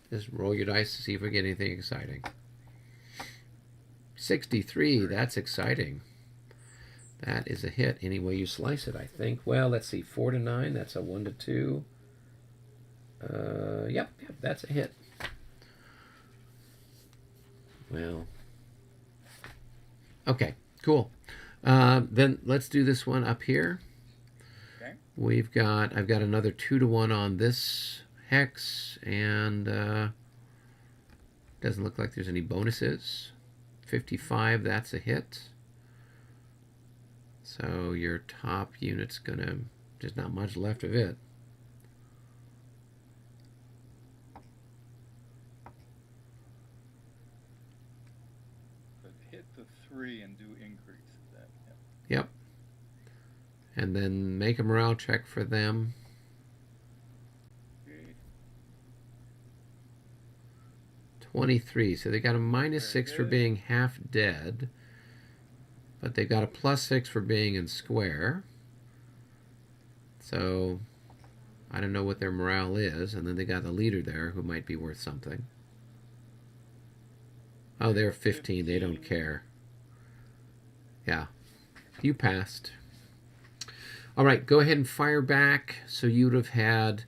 A: just roll your dice to see if we get anything exciting. 63, that's exciting. That is a hit any way you slice it, I think. Well, let's see, 4 to 9, that's a 1 to 2. Yep, that's a hit. Well, okay, cool. Then let's do this one up here.
B: Okay.
A: I've got another 2 to 1 on this hex, and doesn't look like there's any bonuses. 55, that's a hit. So your top unit's gonna, there's not much left of it.
B: But hit the 3 and do increase. That.
A: Yep. And then make a morale check for them.
B: Okay.
A: 23. So they got a -6 for being half dead. But they got a +6 for being in square. So I don't know what their morale is. And then they got the leader there who might be worth something. Oh, they're 15. They don't care. Yeah. You passed. All right, go ahead and fire back. So you would have had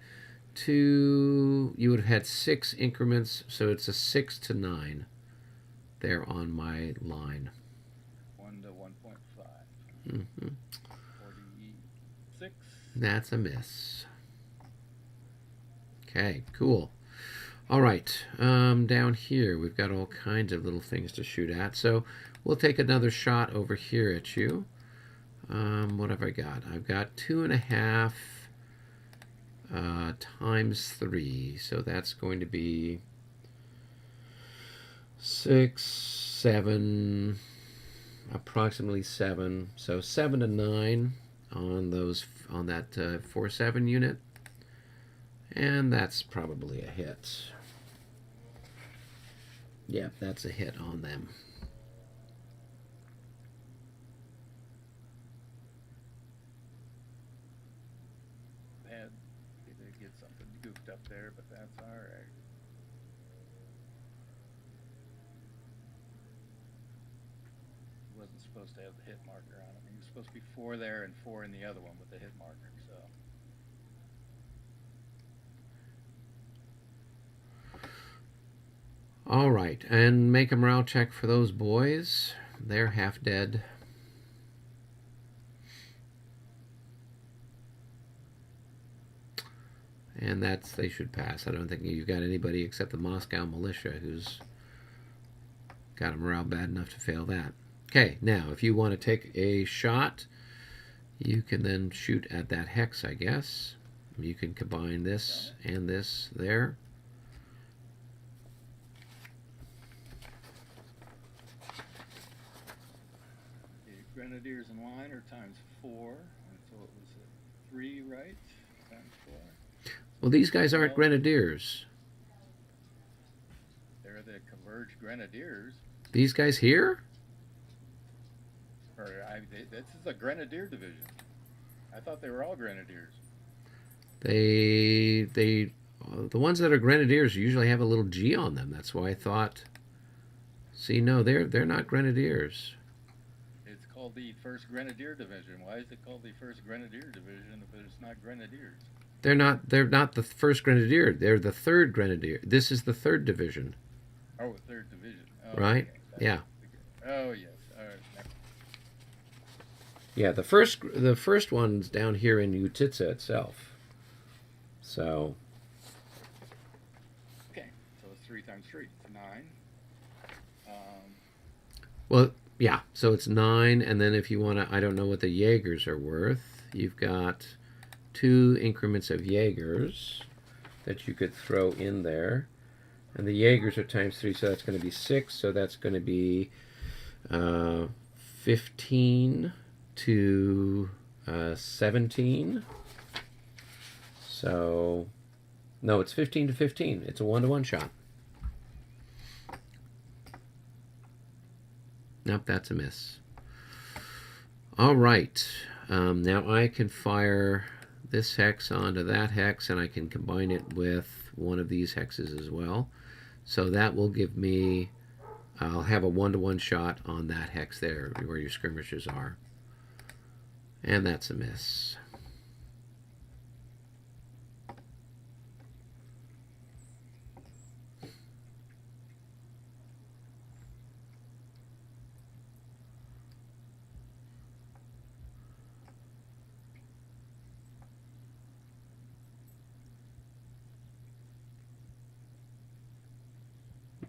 A: 6 increments. So it's a 6 to 9 there on my line.
B: 1 to 1.5.
A: Mm-hmm.
B: 46.
A: That's a miss. Okay, cool. All right, down here we've got all kinds of little things to shoot at. So we'll take another shot over here at you. What have I got? I've got 2.5 times 3. So that's going to be 6, 7, approximately 7. So 7 to 9 on that 4-7 unit. And that's probably a hit. Yeah, that's a hit on them.
B: They did get something goofed up there, but that's all right. He wasn't supposed to have the hit marker on him. He was supposed to be 4 there and 4 in the other one with the hit marker. So.
A: All right, and make a morale check for those boys. They're half dead. And they should pass. I don't think you've got anybody except the Moscow militia who's got a morale bad enough to fail that. Okay, now if you want to take a shot, you can then shoot at that hex, I guess. You can combine this and this there.
B: Grenadiers in line are ×4, and so it was 3, right? ×4.
A: Well, these guys aren't grenadiers.
B: They're the converged grenadiers.
A: These guys here?
B: This is a grenadier division. I thought they were all grenadiers.
A: The ones that are grenadiers usually have a little G on them. That's why I thought. See, no, they're not grenadiers.
B: It's called the 1st Grenadier Division. Why is it called the 1st Grenadier Division if it's not grenadiers?
A: They're not the 1st Grenadier. They're the 3rd Grenadier. This is the 3rd Division.
B: Oh, 3rd Division. Oh,
A: right?
B: Okay.
A: Yeah.
B: Oh, yes. All right.
A: Yeah, the first one's down here in Utitsa itself. So.
B: Okay, so it's 3 × 3. It's 9.
A: Well, yeah, so it's 9, and then if you want to, I don't know what the Jaegers are worth. You've got 2 increments of Jaegers that you could throw in there. And the Jaegers are ×3, so that's going to be 6, so that's going to be 15 to 17. So, no, it's 15 to 15. It's a 1-to-1 shot. Nope, that's a miss. All right. Now I can fire this hex onto that hex, and I can combine it with one of these hexes as well. So that will give me, I'll have a 1-to-1 shot on that hex there where your skirmishers are. And that's a miss.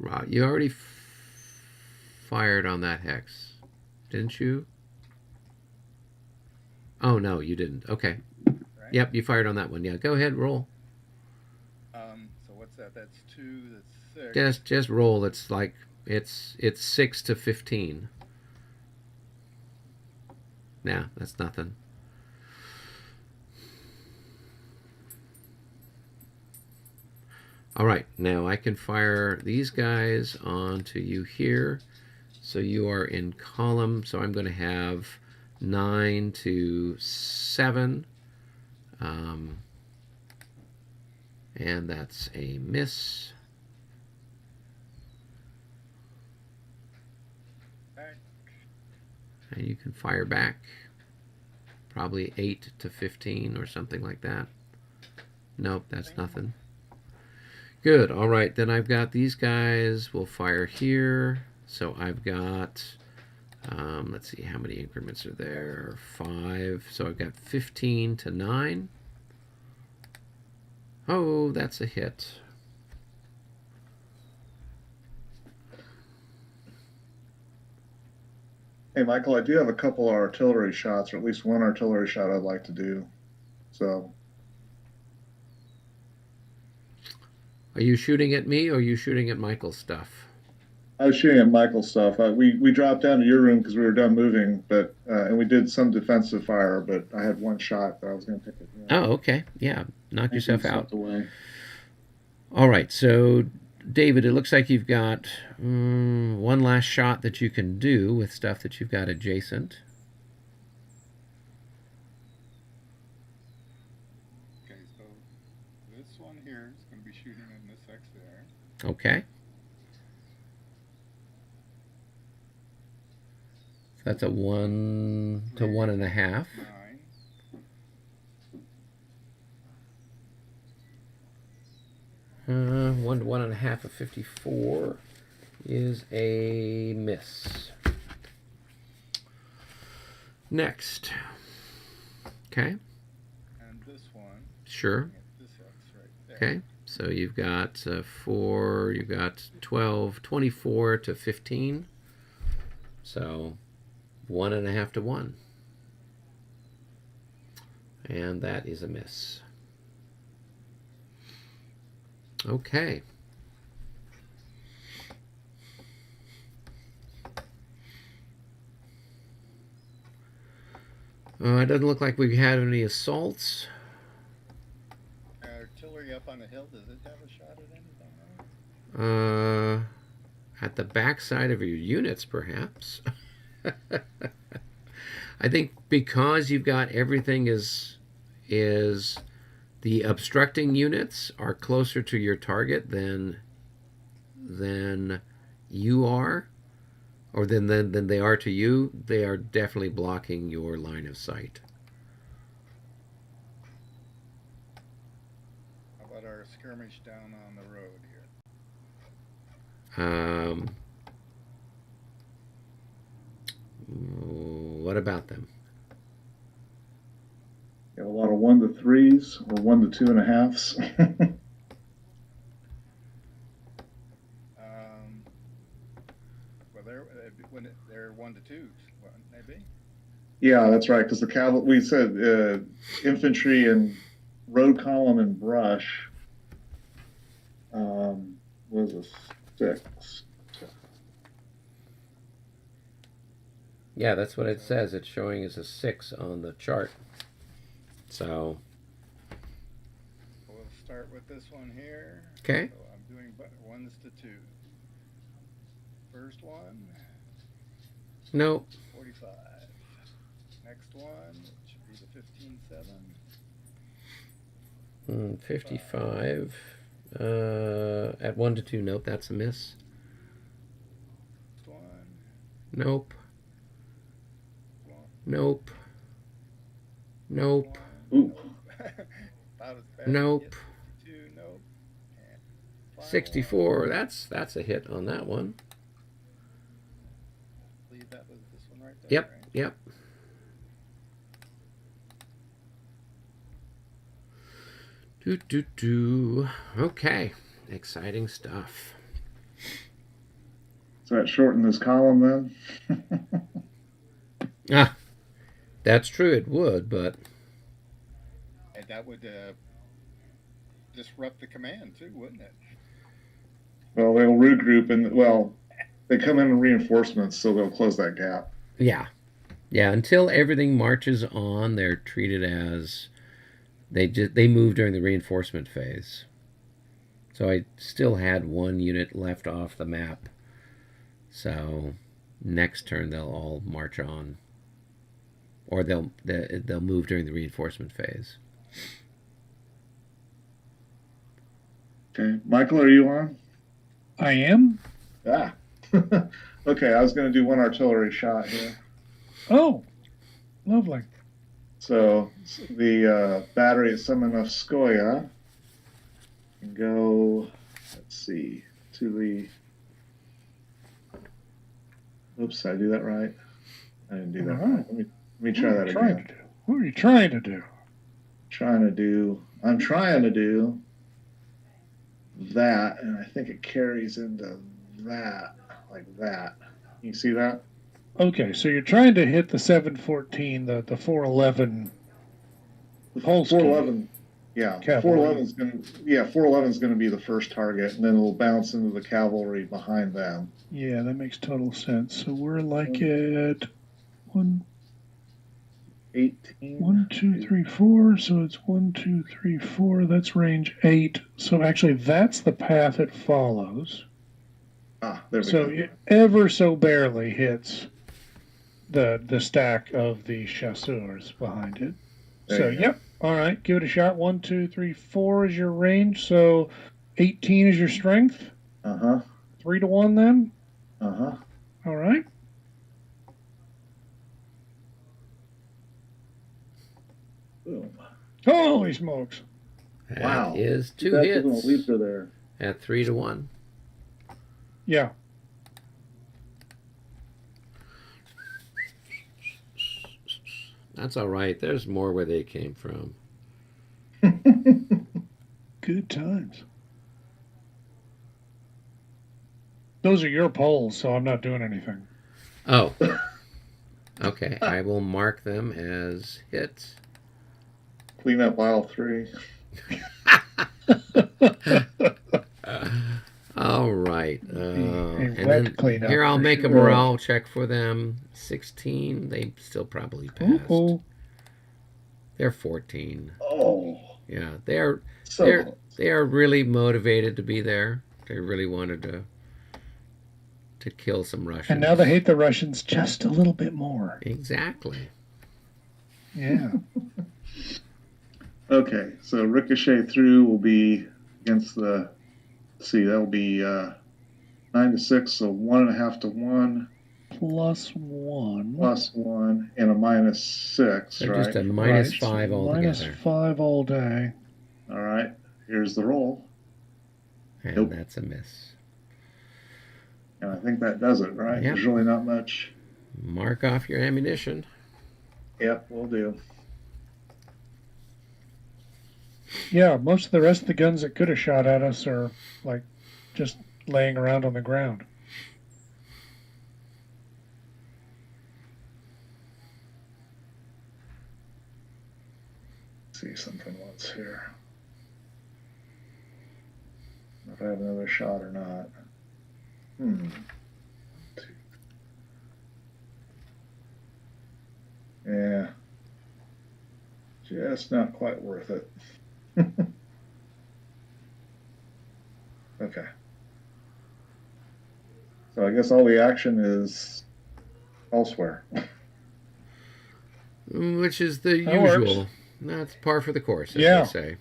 A: Right, you already fired on that hex, didn't you? Oh, no, you didn't. Okay.
B: Right?
A: Yep, you fired on that one. Yeah, go ahead, roll.
B: So what's that? That's 2, that's 6.
A: Just roll. It's like, it's 6 to 15. Nah, that's nothing. All right, now I can fire these guys onto you here. So you are in column, so I'm going to have 9 to 7. And that's a miss.
B: Right.
A: And you can fire back. Probably 8 to 15 or something like that. Nope, that's nothing. Good. All right, then I've got these guys. We'll fire here. So I've got, let's see, how many increments are there? 5. So I've got 15 to 9. Oh, that's a hit.
D: Hey, Michael, I do have a couple of artillery shots, or at least one artillery shot I'd like to do. So.
A: Are you shooting at me, or are you shooting at Michael's stuff?
D: I was shooting at Michael's stuff. We dropped down to your room because we were done moving, but and we did some defensive fire, but I had one shot that I was going to take it.
A: Oh, okay. Yeah, knock yourself out.
D: Away.
A: All right, so David, it looks like you've got one last shot that you can do with stuff that you've got adjacent.
B: Okay, so this one here is going to be shooting in this X there.
A: Okay. That's a 1 to 1.5.
B: 9.
A: 1 to 1.5 of 54 is a miss. Next. Okay.
B: And this one.
A: Sure.
B: This X right
A: Okay, so you've got 4, you've got 12, 24 to 15. So 1.5 to 1. And that is a miss. Okay. It doesn't look like we had any assaults.
B: Artillery up on the hill, does it have a shot at anything?
A: At the backside of your units, perhaps. I think because you've got everything is the obstructing units are closer to your target than you are, or than they are to you. They are definitely blocking your line of sight.
B: How about our skirmish down on the road here?
A: What about them?
D: You have a lot of 1 to 3s or 1 to 2.5s.
B: Well, they're 1 to 2s, wouldn't they be?
D: Yeah, that's right. Because the cavalry, we said infantry and road column and brush was a 6.
A: Yeah, that's what it says. It's showing as a 6 on the chart. So
B: We'll start with this one here.
A: Okay.
B: So I'm doing 1s to 2s. First one,
A: no.
B: 45. Next one, it should be the 15-7.
A: 55. At 1 to 2. Nope, that's a miss.
B: Next one.
A: Nope. Nope. Nope.
D: Ooh.
B: About as bad
A: Nope.
B: as 52, nope. And final
A: 64.
B: one.
A: That's a hit on that one.
B: I believe that was this one right there.
A: Yep.
B: Right?
A: Yep. Do. Okay. Exciting stuff.
D: So that shortened this column then?
A: Ah, that's true. It would, but
B: And that would disrupt the command too, wouldn't it?
D: Well, they'll regroup and, well, they come in reinforcements, so they'll close that gap.
A: yeah. Until everything marches on, they're treated as they move during the reinforcement phase. So I still had 1 unit left off the map. So next turn they'll all march on, or they'll move during the reinforcement phase.
D: Okay. Michael, are you on?
C: I am.
D: Ah. Okay, I was going to do 1 artillery shot here.
C: Oh, lovely.
D: So the battery at Semenovskoye can go, let's see, to the... Oops, did I do that right? I didn't do that right. Let me try that again.
C: What are you trying to do?
D: I'm trying to do that, and I think it carries into that, like that. You see that?
C: Okay, so you're trying to hit the 714, the 411 pulse.
D: 411. Yeah,
C: Cavalry.
D: 411 is going to be the first target, and then it'll bounce into the cavalry behind them.
C: Yeah, that makes total sense. So we're like at
D: 18.
C: 1, 2, 3, 4. So it's 1, 2, 3, 4. That's range 8. So actually, that's the path it follows.
D: There we go.
C: So it ever so barely hits the stack of the chasseurs behind it. So yep. All right, give it a shot. 1, 2, 3, 4 is your range. So 18 is your strength. 3 to 1 then. All right.
D: Boom.
C: Holy smokes!
A: That is 2
D: That's
A: hits
D: a leaper there.
A: at 3 to 1.
C: Yeah.
A: That's all right. There's more where they came from.
C: Good times. Those are your polls, so I'm not doing anything.
A: Oh. Okay, I will mark them as hits.
D: Clean up aisle 3.
A: All right.
C: A
A: And
C: wet
A: then
C: cleanup
A: here I'll
C: for
A: make a
C: sure.
A: morale check for them. 16. They still probably passed.
C: Ooh.
A: They're 14.
D: Oh,
A: Yeah, they're
D: so
A: they are really motivated to be there. They really wanted to kill some Russians.
C: And now they hate the Russians just a little bit more.
A: Exactly.
C: Yeah.
D: okay. So ricochet through will be against the. Let's see, that'll be 9 to 6, so 1.5 to 1.
C: +1.
D: +1 and a -6,
A: So
D: right?
A: just a -5
C: So
A: altogether.
C: -5 all day.
D: All right. Here's the roll,
A: And
D: Nope.
A: that's a miss.
D: and I think that does it, right?
A: Yep.
D: There's really not much.
A: Mark off your ammunition.
D: Yep, we'll do.
C: Yeah, most of the rest of the guns that could have shot at us are like just laying around on the ground.
D: See something once here. If I have another shot or not. Yeah. Just not quite worth it. Okay. So I guess all the action is elsewhere.
A: Which is the
C: That
A: usual.
C: works.
A: That's par for the course, as
C: Yeah.
A: they say.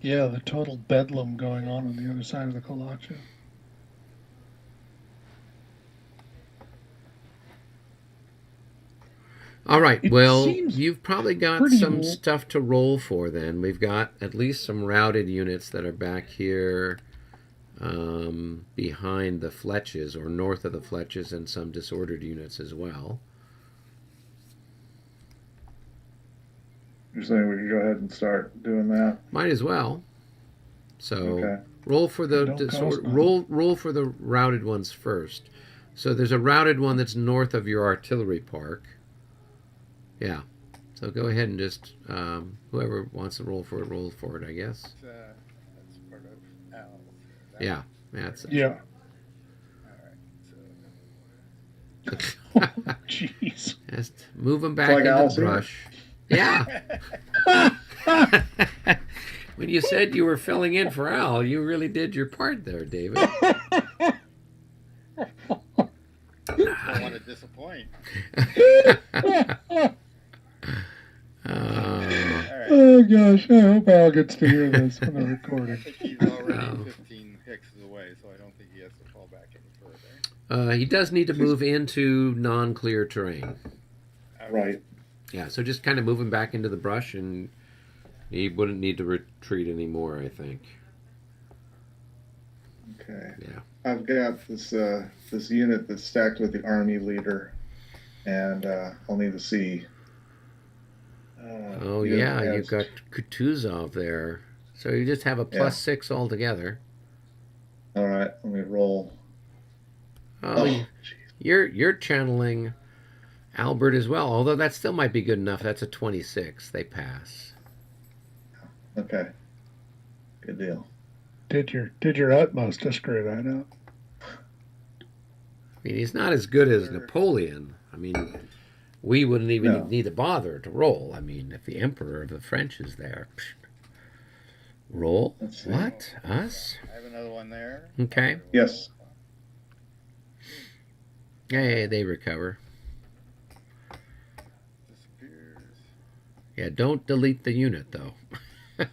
C: Yeah, the total bedlam going on the other side of the Kalacha.
A: All right.
C: It
A: Well,
C: seems
A: you've probably got
C: pretty
A: some
C: l-
A: stuff to roll for then. We've got at least some routed units that are back here behind the Fletches or north of the Fletches, and some disordered units as well.
D: You're saying we can go ahead and start doing that?
A: Might as well. So
D: Okay.
A: roll for the
C: Don't cost nothing.
A: roll for the routed ones first. So there's a routed one that's north of your artillery park. Yeah. So go ahead and just whoever wants to roll for it, I guess.
B: That's part of Al.
A: Yeah. That's
C: Yeah.
B: All right. So
C: Jeez.
A: just move them back
D: like
A: into
D: Al's
A: the
D: here.
A: brush. Yeah. When you said you were filling in for Al, you really did your part there, David.
B: don't want to disappoint. All right.
C: Oh gosh, I hope Al gets to hear this when they're
B: I
C: recording.
B: think he's already
A: Oh.
B: 15 hexes away, so I don't think he has to fall back any further.
A: He does need to move into non-clear terrain.
D: Right.
A: Yeah, so just kind of move him back into the brush, and he wouldn't need to retreat anymore, I think.
D: Okay.
A: Yeah.
D: I've got this unit that's stacked with the army leader, and I'll need to see.
A: Oh, yeah, you've got Kutuzov there. So you just have a +6 altogether.
D: All right, let me roll.
A: Oh,
D: jeez.
A: you're channeling Albert as well, although that still might be good enough. That's a 26. They pass.
D: Okay. Good deal.
C: Did your utmost to screw that up.
A: I mean, he's not as good as Napoleon. I mean, we wouldn't even need to bother to roll. I mean, if the Emperor of the French is there. Roll?
D: Let's see.
A: What? Us?
B: I have another one there.
A: Okay.
D: Yes.
A: Hey, they recover.
B: Disappears.
A: Yeah, don't delete the unit, though.
B: Yeah.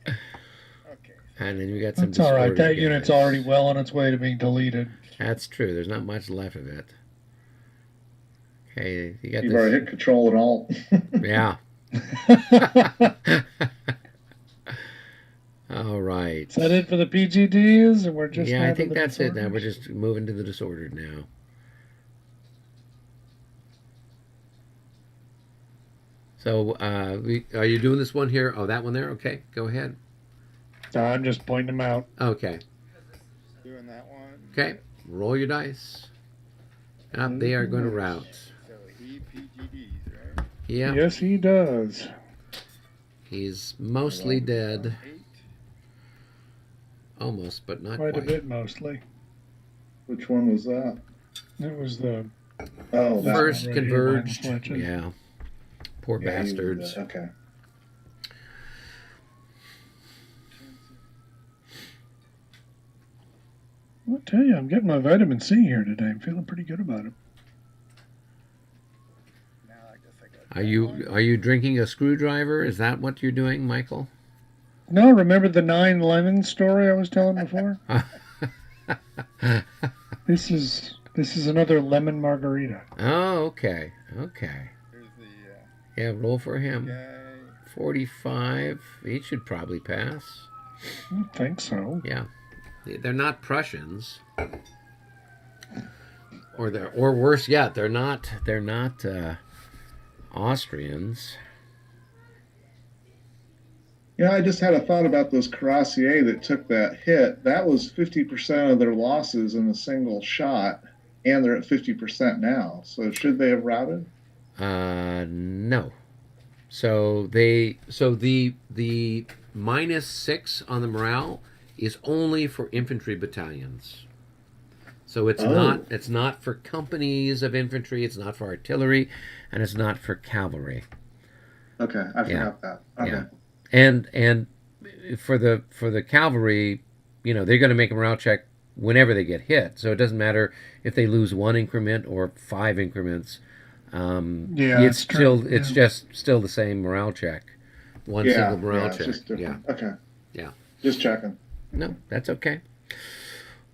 B: Okay.
A: And then you got some
C: That's all right.
A: disordered
C: That unit's
A: guys.
C: already well on its way to being deleted.
A: That's true. There's not much left of it. Okay, you got
D: You've already
A: this.
D: hit Control and Alt.
A: Yeah. All right.
C: Is that it for the PGDs? And we're just
A: Yeah,
C: down
A: I
C: to
A: think
C: the
A: that's it. Now we're
C: disorders?
A: just moving to the disordered now. So, are you doing this one here? Oh, that one there? Okay, go ahead.
C: I'm just pointing them out.
A: Okay.
B: Doing that one.
A: Okay, roll your dice. They are going to rout.
B: So he PGDs, right?
A: Yeah,
C: Yes, he does.
A: he's mostly dead.
B: 8.
A: Almost, but not
C: Quite
A: quite.
C: a bit, mostly.
D: Which one was that?
C: It was the
D: Oh, that
A: First
C: right here,
A: converged.
C: Mindless Legend.
A: Yeah. Poor
D: yeah, he was
A: bastards.
D: dead. Okay.
C: I'll tell you, I'm getting my vitamin C here today. I'm feeling pretty good about it.
B: Now I guess I got
A: Are
B: that
A: you
B: one.
A: are you drinking a screwdriver? Is that what you're doing, Michael?
C: No, remember the 9 lemon story I was telling before? This is another lemon margarita.
A: Oh, okay. Okay.
B: Here's the
A: Yeah, roll for him.
B: guy.
A: 45. He should probably pass.
C: I don't think so.
A: Yeah. They're not Prussians. Or worse yet, they're not Austrians.
D: Yeah, I just had a thought about those cuirassiers that took that hit. That was 50% of their losses in a single shot, and they're at 50% now. So should they have routed?
A: No. So the -6 on the morale is only for infantry battalions. So it's not for companies of infantry, it's not for artillery, and it's not for cavalry.
D: Okay, I forgot that. Okay.
A: Yeah. And for the cavalry, they're going to make a morale check whenever they get hit. So it doesn't matter if they lose 1 increment or 5 increments. It's still just still the same morale check. One single morale
D: it's
A: check.
D: just different. Okay.
A: Yeah.
D: Just checking.
A: No, that's okay.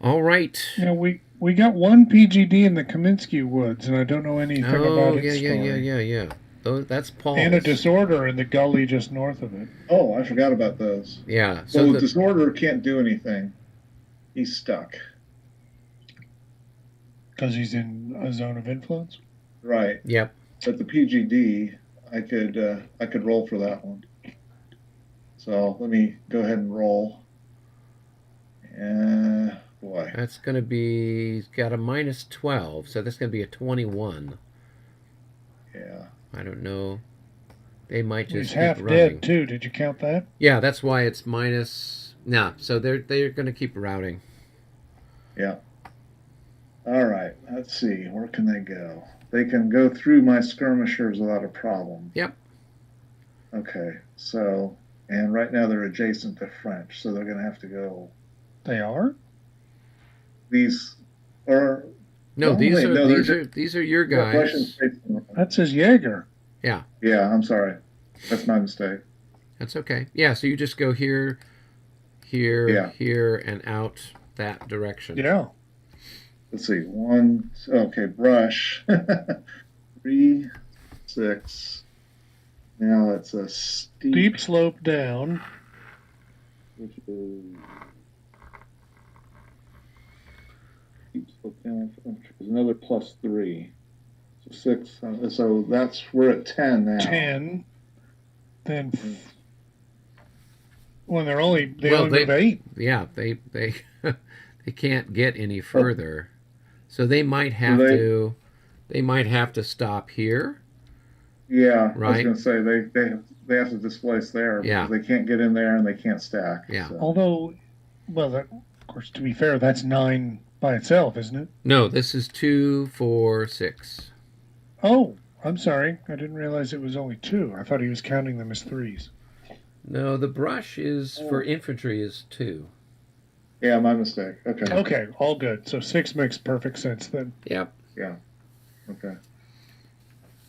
A: All right.
C: Yeah, we got 1 PGD in the Kaminsky Woods, and I don't know anything about its story.
A: Yeah. That's Paul's.
C: And a disorder in the gully just north of it.
D: Oh, I forgot about those.
A: Yeah.
D: So the disorder can't do anything. He's stuck.
C: Because he's in a zone of influence?
D: Right.
A: Yep.
D: But the PGD, I could roll for that one. So let me go ahead and roll. Boy.
A: That's going to be, he's got a -12, so that's going to be a 21.
D: Yeah.
A: I don't know. They might just
C: He's
A: keep
C: half
A: running.
C: dead, too. Did you count that?
A: Yeah, that's why it's minus. No, so they're going to keep routing.
D: Yeah. All right. Let's see. Where can they go? They can go through my skirmishers without a problem.
A: Yep.
D: Okay. So, and right now they're adjacent to French, so they're going to have to go.
C: They are?
D: These are.
A: No,
D: Oh,
A: these
D: wait,
A: are
D: no,
A: these are your
D: Russian
A: guys.
D: states.
C: That's his Jaeger.
A: Yeah.
D: Yeah, I'm sorry. That's my mistake.
A: That's okay. Yeah, so you just go here, here,
D: Yeah.
A: here, and out that direction.
C: Yeah.
D: Let's see. Okay, brush. 3, 6. Now it's a
C: Steep slope down.
D: Which is steep slope down. There's another +3. So 6. So we're at 10 now.
C: 10. Then when they only
A: Well,
C: move 8.
A: Yeah, they they can't get any further, so they might have to stop here.
D: Yeah,
A: Right.
D: I was going to say they have to displace there.
A: Yeah.
D: Because they can't get in there and they can't stack.
A: Yeah.
D: So.
C: Although, well, of course, to be fair, that's 9 by itself, isn't it?
A: No, this is 2, 4, 6.
C: Oh, I'm sorry. I didn't realize it was only 2. I thought he was counting them as 3s.
A: No, the brush is for infantry is 2.
D: Yeah, my mistake. Okay.
C: Okay, all good. So 6 makes perfect sense then.
A: Yep.
D: Yeah. Okay.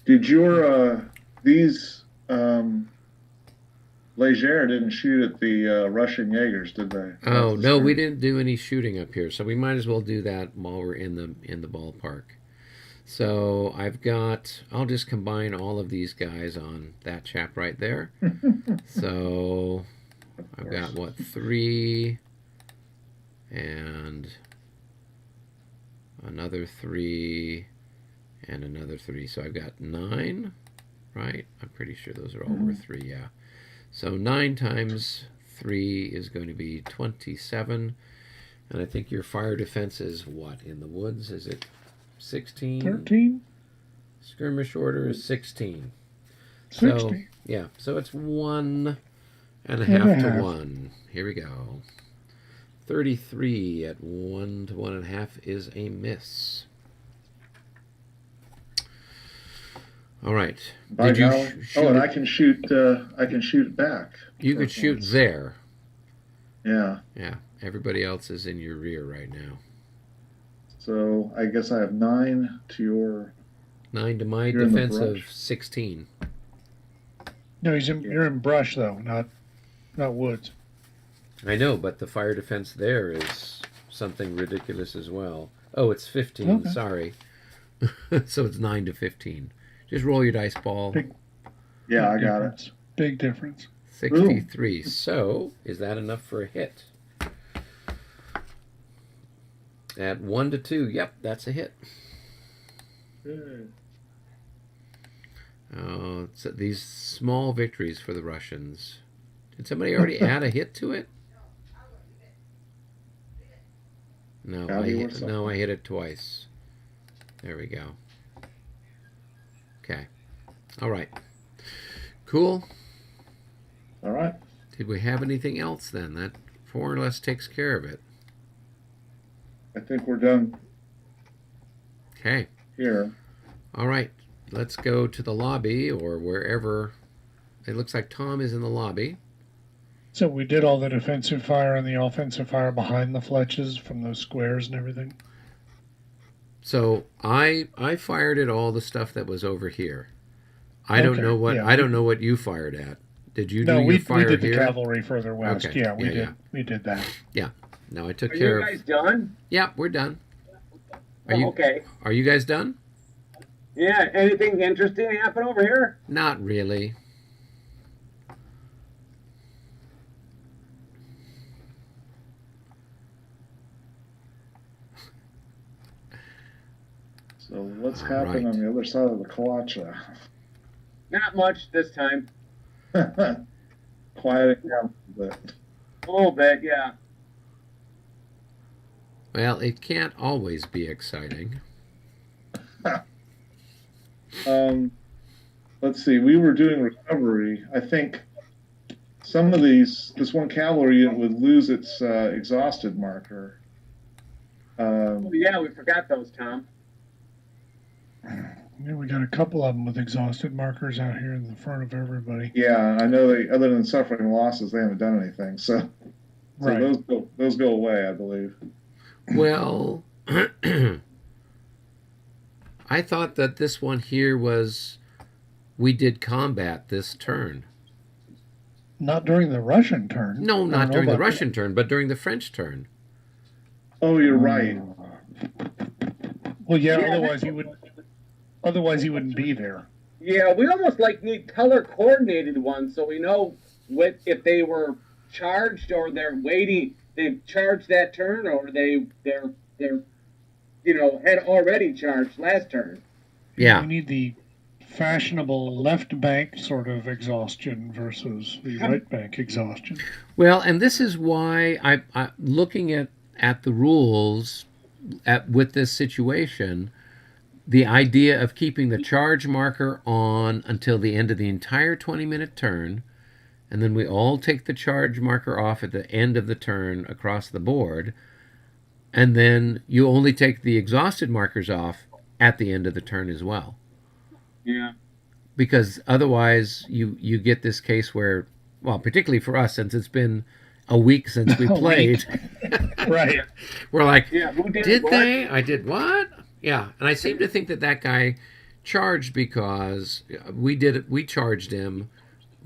D: Did your these Leger didn't shoot at the Russian Jaegers, did they?
A: Oh no, we didn't do any shooting up here, so we might as well do that while we're in the ballpark. So I'll just combine all of these guys on that chap right there. So I've got 3 and another 3 and another 3. So I've got 9 right? I'm pretty sure those are all worth 3, yeah. So 9 times 3 is going to be 27. And I think your fire defense is what in the woods? Is it 16?
C: 13?
A: Skirmish order is 16.
C: 60.
A: So, yeah, so it's 1.5
C: and a
A: to
C: half.
A: 1. Here we go. 33 at 1 to 1.5 is a miss. All right.
D: By
A: Did you
D: golly.
A: shoot
D: and
A: it?
D: I can shoot. I can shoot back.
A: You could shoot there.
D: Yeah.
A: Yeah. Everybody else is in your rear right now.
D: So I guess I have 9 to your.
A: 9 to my
D: You're in the
A: defense of
D: brush.
A: 16.
C: No, you're in brush though, not woods.
A: I know, but the fire defense there is something ridiculous as well. Oh, it's 15.
C: Okay.
A: Sorry. So it's 9 to 15. Just roll your dice ball.
D: Yeah, I
C: Big
D: got it.
C: difference. Big difference.
A: 63. So, is that enough for a hit? At 1 to 2, yep, that's a hit. So these small victories for the Russians. Did somebody already add a hit to it? No, I hit it twice. There we go. Okay. All right. Cool.
D: All right.
A: Did we have anything else then? That more or less takes care of it.
D: I think we're done
A: Okay.
D: here.
A: All right. Let's go to the lobby or wherever. It looks like Tom is in the lobby.
C: So we did all the defensive fire and the offensive fire behind the fletches from those squares and everything.
A: So I fired at all the stuff that was over here. I don't know what
C: yeah.
A: I don't know what you fired at. Did you do
C: No,
A: your
C: we
A: fire
C: did
A: here?
C: the cavalry further west.
A: Okay.
C: Yeah, we
A: Yeah,
C: did.
A: yeah.
C: We did that.
A: No, I took
F: Are
A: care
F: you
A: of.
F: guys done?
A: Yeah, we're done.
F: Okay.
A: Are you guys done?
F: Yeah. Anything interesting happen over here?
A: Not really.
D: So what's
A: All
D: happening
A: right.
D: on the other side of the Kalacha?
F: Not much this time.
D: Quieting down a little bit.
F: A little bit, yeah.
A: Well, it can't always be exciting.
D: Let's see. We were doing recovery. I think some of this one cavalry unit would lose its exhausted marker.
F: Oh, yeah, we forgot those, Tom.
C: Yeah, we got a couple of them with exhausted markers out here in the front of everybody.
D: Yeah, I know they, other than suffering losses, they haven't done anything. So
C: Right.
D: those go away, I believe.
A: Well, I thought that this one here was we did combat this turn.
C: Not during the Russian turn.
A: No,
C: I don't
A: not
C: know
A: during the
C: about
A: Russian turn, but during the French turn.
D: Oh, you're right.
C: Well, yeah.
F: Yeah,
C: Otherwise, he wouldn't be there.
F: Yeah, we almost like need color coordinated ones so we know if they were charged or they're waiting. They've charged that turn or they're had already charged last turn.
A: Yeah.
C: We need the fashionable left bank sort of exhaustion versus the right bank exhaustion.
A: Well, and this is why I looking at the rules with this situation, the idea of keeping the charge marker on until the end of the entire 20-minute turn, and then we all take the charge marker off at the end of the turn across the board, and then you only take the exhausted markers off at the end of the turn as well.
F: Yeah.
A: Because otherwise you get this case where, well, particularly for us, since it's been a week since we
C: A
A: played,
C: Right.
A: we're like,
F: Yeah. Who
A: did
F: what?
A: they? I did what? Yeah, and I seem to think that guy charged because we charged him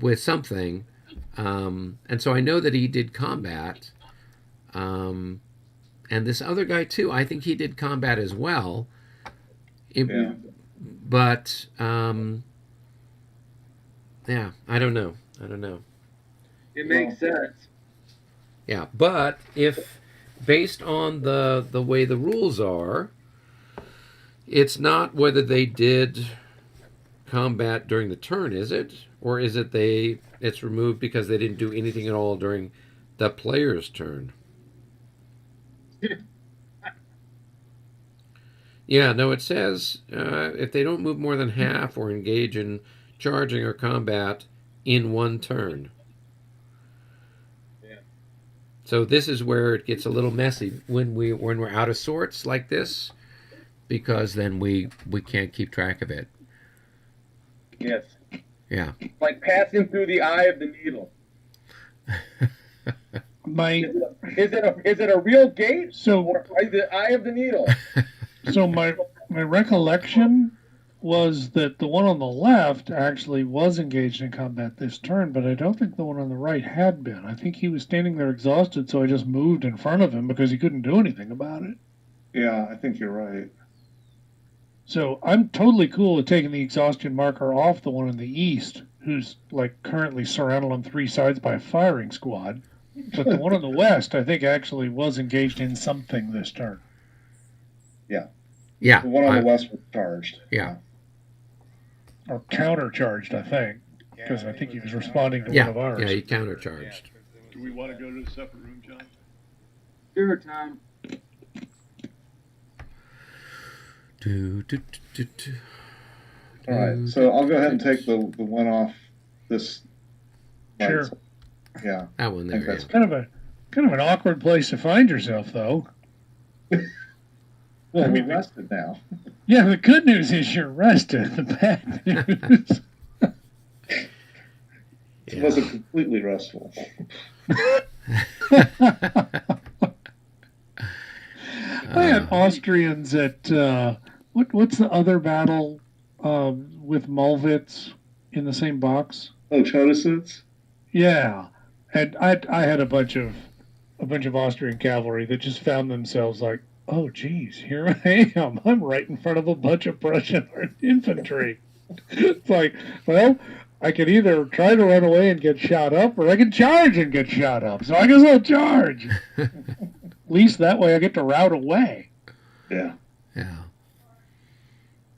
A: with something, and so I know that he did combat, and this other guy too. I think he did combat as well.
D: Yeah.
A: But yeah, I don't know.
F: It makes sense.
A: Yeah, but if based on the way the rules are, it's not whether they did combat during the turn, is it? Or is it it's removed because they didn't do anything at all during the player's turn? Yeah, no, it says if they don't move more than half or engage in charging or combat in one turn.
F: Yeah.
A: So this is where it gets a little messy when we're out of sorts like this, because then we can't keep track of it.
F: Yes.
A: Yeah.
F: Like passing through the eye of the needle. Is it a real gate? Or the eye of the needle?
C: So my recollection was that the one on the left actually was engaged in combat this turn, but I don't think the one on the right had been. I think he was standing there exhausted, so I just moved in front of him because he couldn't do anything about it.
D: Yeah, I think you're right.
C: So I'm totally cool with taking the exhaustion marker off the one in the east, who's like currently surrounded on three sides by a firing squad. But the one on the west, I think, actually was engaged in something this turn.
D: Yeah.
A: Yeah.
D: The one on the west was charged.
A: Yeah.
C: Or countercharged, I think, because I think he was responding to one of ours.
A: Yeah, he countercharged.
E: Do we want to go to a separate room, John?
F: Sure, Tom.
D: All right, so I'll go ahead and take the one off this.
C: Sure.
D: Yeah.
A: That one there.
C: That's kind of an awkward place to find yourself, though.
D: Well, we're rested now.
C: Yeah, the good news is you're rested. The bad news.
D: It wasn't completely restful.
C: I had Austrians at what's the other battle with Mulvitz in the same box?
D: Oh, Chodosits?
C: Yeah, and I had a bunch of Austrian cavalry that just found themselves like, oh geez, here I am. I'm right in front of a bunch of Prussian infantry. It's like, well, I can either try to run away and get shot up, or I can charge and get shot up. So I guess I'll charge. At least that way I get to rout away.
D: Yeah.
A: Yeah.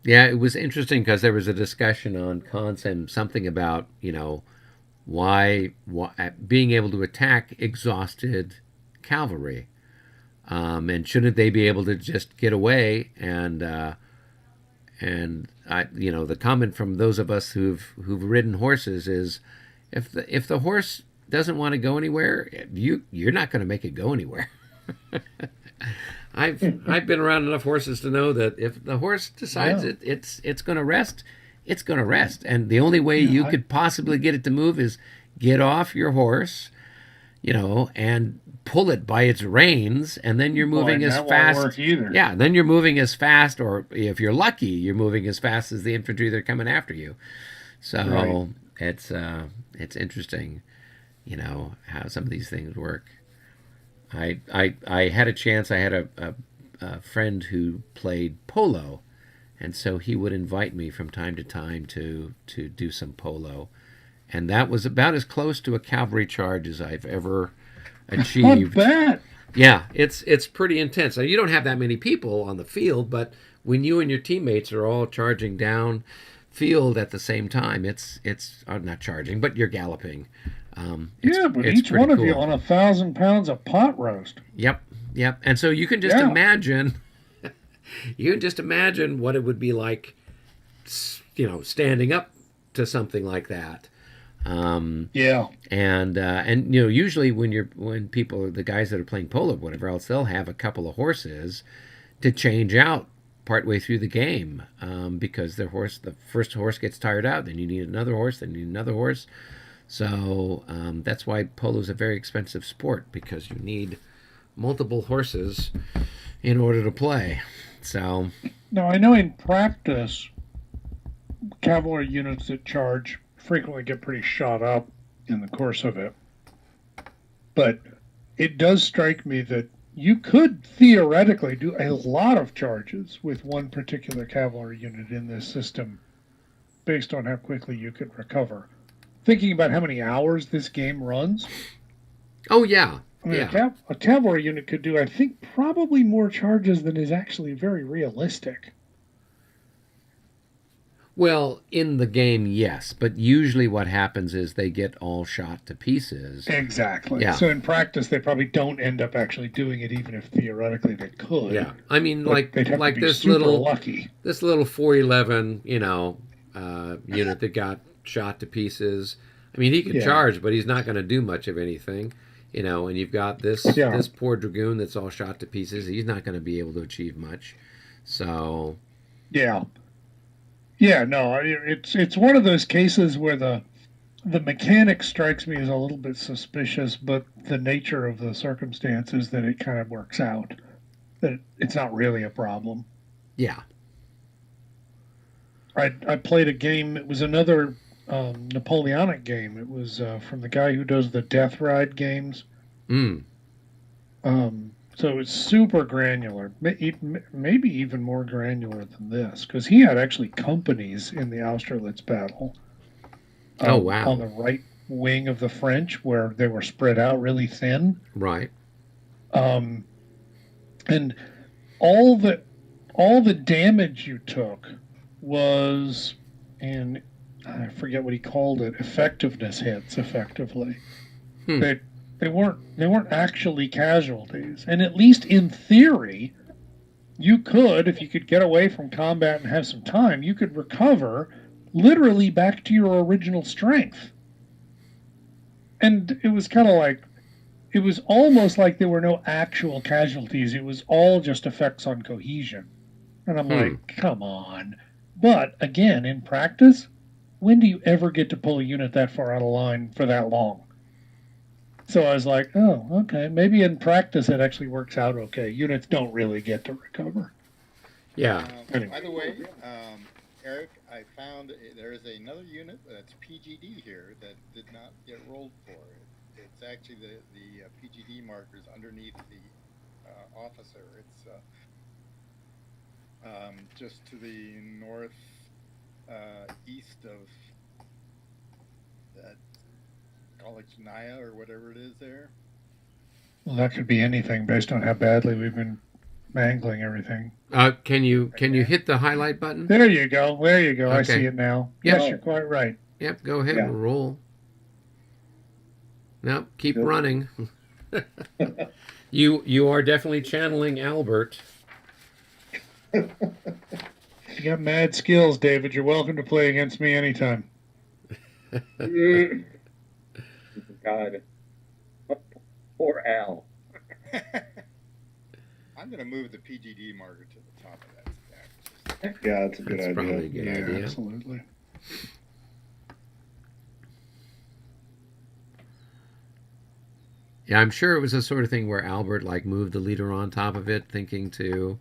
A: Yeah, it was interesting because there was a discussion on Consim, something about, why being able to attack exhausted cavalry. And shouldn't they be able to just get away? And the comment from those of us who've ridden horses is, if the horse doesn't want to go anywhere, you're not going to make it go anywhere. I've been around enough horses to know that if the horse decides it's going to rest, it's going to rest. And the only way you could possibly get it to move is get off your horse, and pull it by its reins, and then you're moving as fast.
C: Won't work either.
A: Yeah, then you're moving as fast, or if you're lucky, you're moving as fast as the infantry that are coming after you. So it's interesting, how some of these things work. I had a chance. I had a friend who played polo, and so he would invite me from time to time to do some polo, and that was about as close to a cavalry charge as I've ever achieved.
C: Not bad.
A: Yeah, it's pretty intense. Now, you don't have that many people on the field, but when you and your teammates are all charging down field at the same time, it's not charging, but you're galloping.
C: But each one of you on 1,000 pounds of pot roast.
A: Yep. And so you can just imagine, what it would be like, standing up to something like that. And usually when people, the guys that are playing polo or whatever else, they'll have a couple of horses to change out partway through the game, because the first horse gets tired out, then you need another horse, then you need another horse. So that's why polo is a very expensive sport, because you need multiple horses in order to play. So
C: now I know in practice, cavalry units that charge frequently get pretty shot up in the course of it. But it does strike me that you could theoretically do a lot of charges with one particular cavalry unit in this system based on how quickly you could recover. Thinking about how many hours this game runs.
A: Oh, yeah.
C: I mean, a cavalry unit could do, I think, probably more charges than is actually very realistic.
A: Well, in the game, yes, but usually what happens is they get all shot to pieces.
C: Exactly.
A: Yeah.
C: So in practice, they probably don't end up actually doing it, even if theoretically they could.
A: Yeah, I mean,
C: But they'd have
A: like
C: to be
A: this
C: super
A: little
C: lucky.
A: 411, unit that got shot to pieces. I mean, he could charge, but he's not going to do much of anything, And you've got this poor dragoon that's all shot to pieces. He's not going to be able to achieve much. So.
C: Yeah, no, it's one of those cases where the mechanic strikes me as a little bit suspicious, but the nature of the circumstances that it kind of works out, that it's not really a problem.
A: Yeah.
C: I played a game. It was another Napoleonic game. It was from the guy who does the Death Ride games. So it's super granular, maybe even more granular than this, because he had actually companies in the Austerlitz battle.
A: Oh, wow.
C: On the right wing of the French, where they were spread out really thin.
A: Right.
C: And all the damage you took was in, I forget what he called it, effectiveness hits, effectively. They weren't actually casualties. And at least in theory, you could, if you could get away from combat and have some time, you could recover literally back to your original strength. And it was kind of like, it was almost like there were no actual casualties. It was all just effects on cohesion. And I'm like, come on. But again, in practice, when do you ever get to pull a unit that far out of line for that long? So I was like, oh, okay, maybe in practice it actually works out okay. Units don't really get to recover.
A: Yeah.
B: By the way, Eric, I found there is another unit that's PGD here that did not get rolled for it. It's actually the PGD markers underneath the officer. It's just to the north east of that Naya or whatever it is there.
C: Well, that could be anything based on how badly we've been mangling everything.
A: Can you hit the highlight button?
C: There you go. There you go.
A: Okay.
C: I see it now.
A: Yep.
C: Yes, you're quite right.
A: Yep, go ahead and roll. No, keep running. You are definitely channeling Albert.
C: You got mad skills, David. You're welcome to play against me anytime.
F: God. Poor Al.
B: I'm going to move the PGD marker to the top of that stack.
D: Yeah, that's a good
A: That's
D: idea.
A: probably a good idea.
C: Absolutely.
A: Yeah, I'm sure it was the sort of thing where Albert moved the leader on top of it, thinking to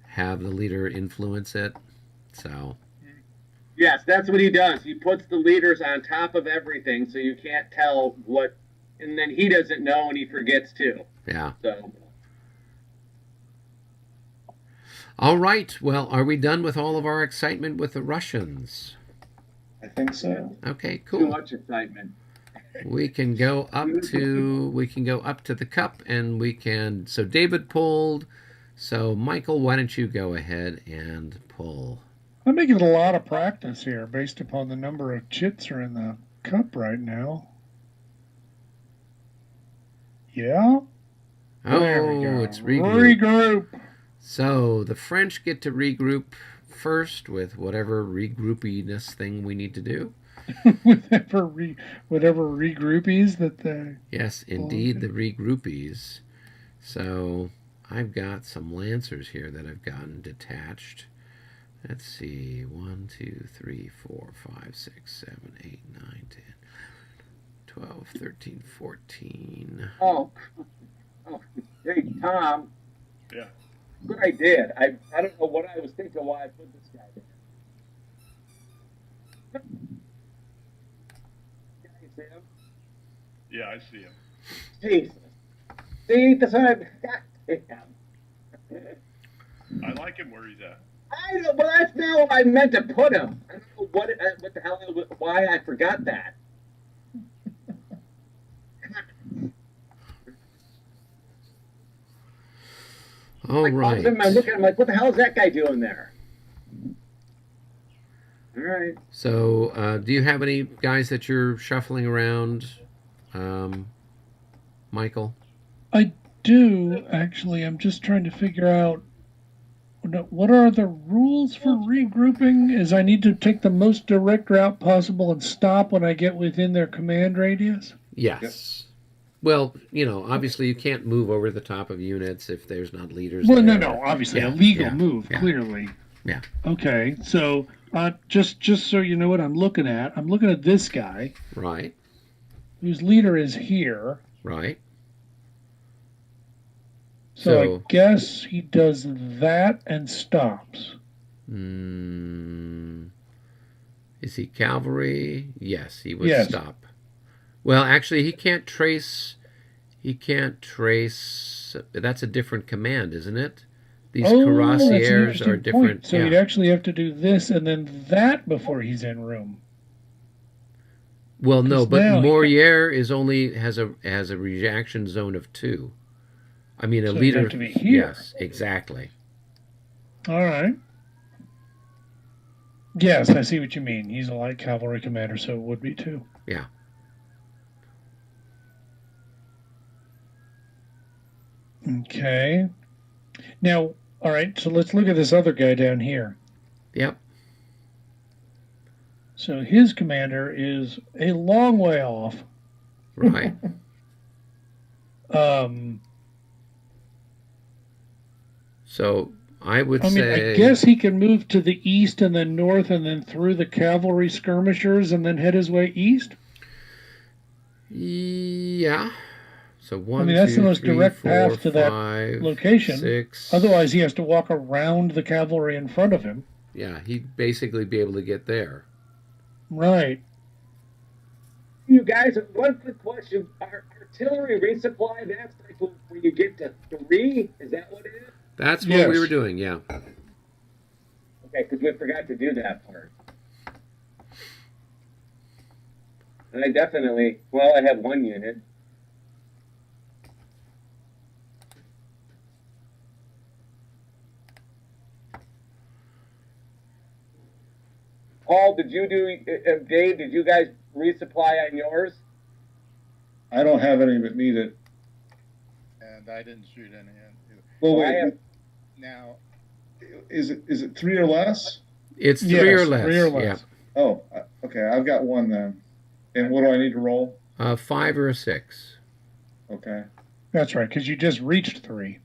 A: have the leader influence it. So.
F: Yes, that's what he does. He puts the leaders on top of everything, so you can't tell what, and then he doesn't know, and he forgets too.
A: Yeah.
F: So.
A: All right. Well, are we done with all of our excitement with the Russians?
D: I think so.
A: Okay,
F: Too
A: cool.
F: much excitement.
A: We can go up to the cup, and we can. So David pulled. So Michael, why don't you go ahead and pull?
C: I'm making a lot of practice here based upon the number of chits are in the cup right now. Yeah. There we go.
A: It's regroup.
C: Regroup.
A: So the French get to regroup first with whatever regroupiness thing we need to do.
C: whatever regroupies that they.
A: Yes, indeed, the regroupies. So I've got some lancers here that I've gotten detached. Let's see, 1, 2, 3, 4, 5, 6, 7, 8, 9, 10, 12, 13, 14.
F: Oh, hey, Tom.
E: Yeah.
F: What I did, I don't know what I was thinking why I put this guy there. Can you see him?
E: Yeah, I see him.
F: Jesus. See, that's what I'm. God damn.
E: I like him where he's at.
F: I know, but that's not what I meant to put him. I don't know what the hell, why I forgot that.
A: All right.
F: I look at him like, what the hell is that guy doing there? All right.
A: So, do you have any guys that you're shuffling around, Michael?
C: I do, actually. I'm just trying to figure out what are the rules for regrouping. Is I need to take the most direct route possible and stop when I get within their command radius?
A: Yes. Well, obviously you can't move over the top of units if there's not leaders
C: Well,
A: there.
C: no, obviously
A: Yeah,
C: a legal
A: yeah,
C: move,
A: yeah.
C: clearly.
A: Yeah.
C: Okay, so just so you know what I'm looking at this guy
A: Right,
C: whose leader is here.
A: right.
C: So I guess he does that and stops.
A: Is he cavalry? Yes, he would
C: Yes.
A: stop. Well, actually, he can't trace. That's a different command, isn't it? These
C: That's an
A: cuirassiers
C: interesting
A: are different.
C: point. So he'd actually have to do this and then that before he's in room.
A: Well, no,
C: 'Cause
A: but
C: now he
A: Moriere is only has a reaction zone of 2. I mean, a
C: So he'd
A: leader.
C: have to be here.
A: Yes, exactly.
C: All right. Yes, I see what you mean. He's a light cavalry commander, so it would be too.
A: Yeah.
C: Okay. Now, all right, so let's look at this other guy down here.
A: Yep.
C: So his commander is a long way off.
A: Right. So I would say.
C: I guess he can move to the east and then north and then through the cavalry skirmishers and then head his way east.
A: Yeah. So one.
C: That's
A: two,
C: the most
A: three,
C: direct
A: four,
C: path to that
A: five,
C: location.
A: 6.
C: Otherwise, he has to walk around the cavalry in front of him.
A: Yeah, he'd basically be able to get there.
C: Right.
F: You guys, one quick question. Artillery resupply, that's like when you get to 3? Is that what it is?
A: That's what we were doing, yeah.
F: Okay, because we forgot to do that part. And I definitely, I have 1 unit. Paul, did you do, Dave, did you guys resupply on yours?
D: I don't have any that need it.
B: And I didn't shoot any in.
D: Well,
F: I have,
B: Now,
D: is it 3 or less?
A: It's 3 or less.
C: 3 or less.
A: Yeah.
D: Oh, okay. I've got 1 then. And what do I need to roll?
A: 5 or a 6.
D: Okay.
C: That's right, because you just reached 3.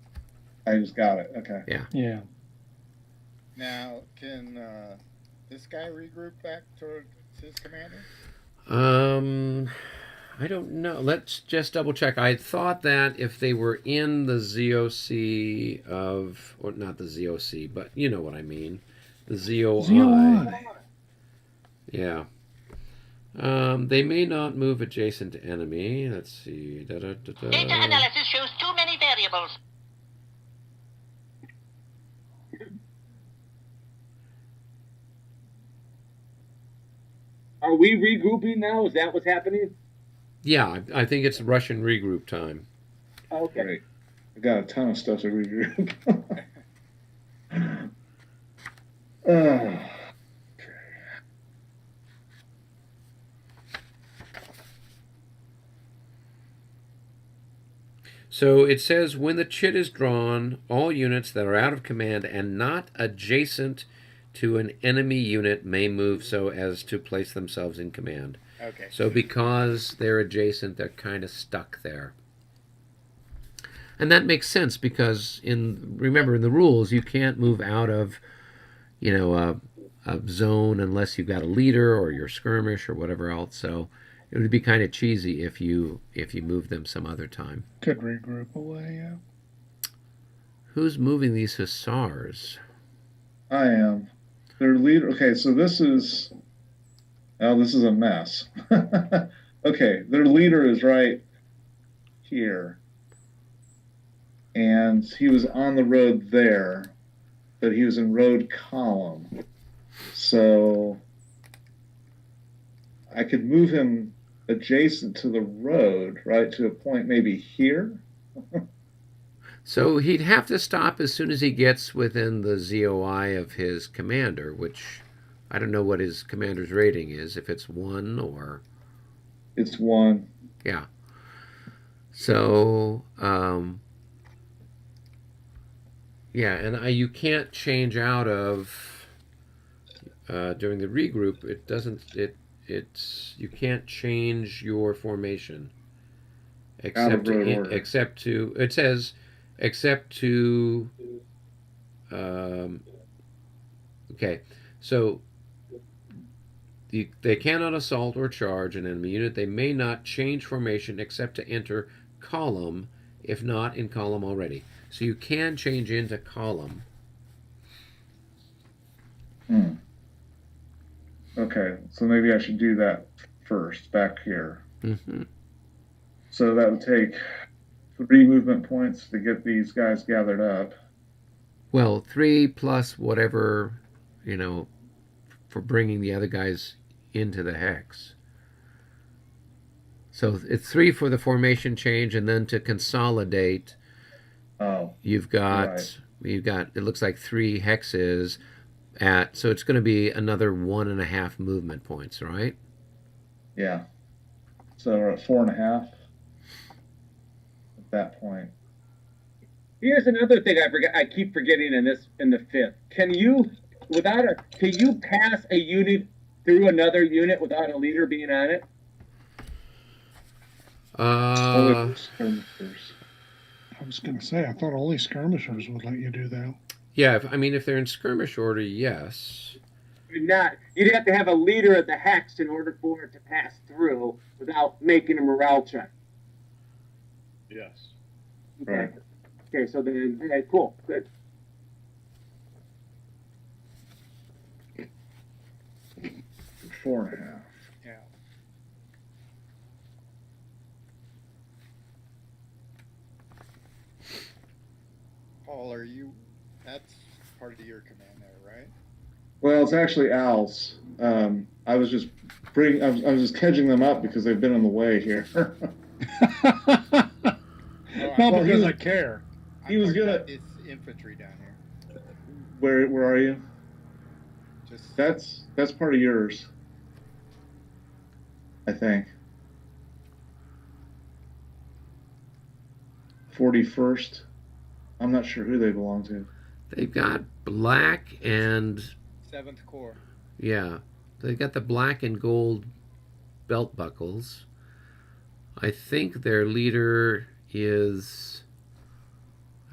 D: I just got it. Okay.
C: Yeah.
B: now can this guy regroup back towards his commander?
A: I don't know. Let's just double check. I thought that if they were in the ZOC of, or not the ZOC, but you know what I mean, the ZOI.
C: ZOI.
A: Yeah. They may not move adjacent to enemy. Let's see.
G: Data analysis shows too many variables.
F: are we regrouping now? Is that what's happening?
A: Yeah, I think it's Russian regroup time.
F: Okay.
D: Great. I got a ton of stuff to regroup.
A: So it says when the chit is drawn, all units that are out of command and not adjacent to an enemy unit may move so as to place themselves in command.
B: Okay.
A: So because they're adjacent, they're kind of stuck there. And that makes sense because remember in the rules you can't move out of a zone unless you've got a leader or your skirmish or whatever else. So it would be kind of cheesy if you move them some other time.
C: Could regroup away, yeah.
A: Who's moving these hussars?
D: I am. Their leader. Okay, so this is a mess. Okay, their leader is right here. And he was on the road there, but he was in road column. So I could move him adjacent to the road, right, to a point maybe here.
A: So he'd have to stop as soon as he gets within the ZOI of his commander, which I don't know what his commander's rating is, if it's 1 or...
D: It's 1.
A: Yeah. So, yeah, and you can't change out of, during the regroup, it doesn't, you can't change your formation.
D: Out of road order.
A: Except to, it says, except to, okay, so they cannot assault or charge an enemy unit. They may not change formation except to enter column, if not in column already. So you can change into column.
D: Okay, so maybe I should do that first, back here.
A: Mm-hmm.
D: So that would take 3 movement points to get these guys gathered up.
A: Well, 3 plus whatever, for bringing the other guys into the hex. So it's 3 for the formation change, and then to consolidate, you've got it looks like 3 hexes so it's going to be another 1.5 movement points, right?
D: Yeah. So we're at 4.5 at that point.
F: Here's another thing I keep forgetting in the 5th. Can you pass a unit through another unit without a leader being on it?
D: Only skirmishers.
C: I was going to say, I thought only skirmishers would let you do that.
A: Yeah, if they're in skirmish order, yes.
F: Not. You'd have to have a leader at the hex in order for it to pass through without making a morale check.
E: Yes.
F: Okay.
D: Right.
F: Okay, so then, okay, cool, good.
D: Four and a half.
B: Yeah. Paul, that's part of your command there, right?
D: Well, it's actually Al's. I was just catching them up because they've been on the way here.
C: Not because I care.
D: He was gonna.
B: It's infantry down here.
D: Where are you?
B: Just
D: That's part of yours, I think. 41st. I'm not sure who they belong to.
A: They've got black and
B: 7th Corps.
A: yeah, they got the black and gold belt buckles. I think their leader is.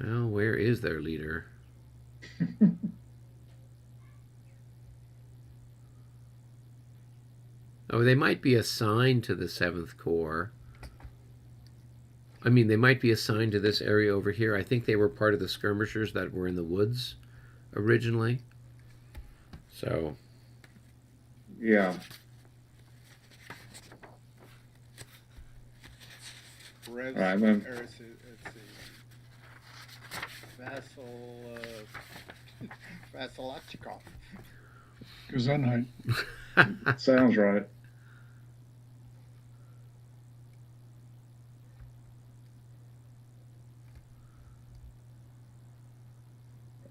A: Well, where is their leader? Oh, they might be assigned to the 7th Corps. I mean, they might be assigned to this area over here. I think they were part of the skirmishers that were in the woods originally. So.
D: Yeah.
B: Let's see. Vasilachikov.
C: Gesundheit.
D: Sounds right.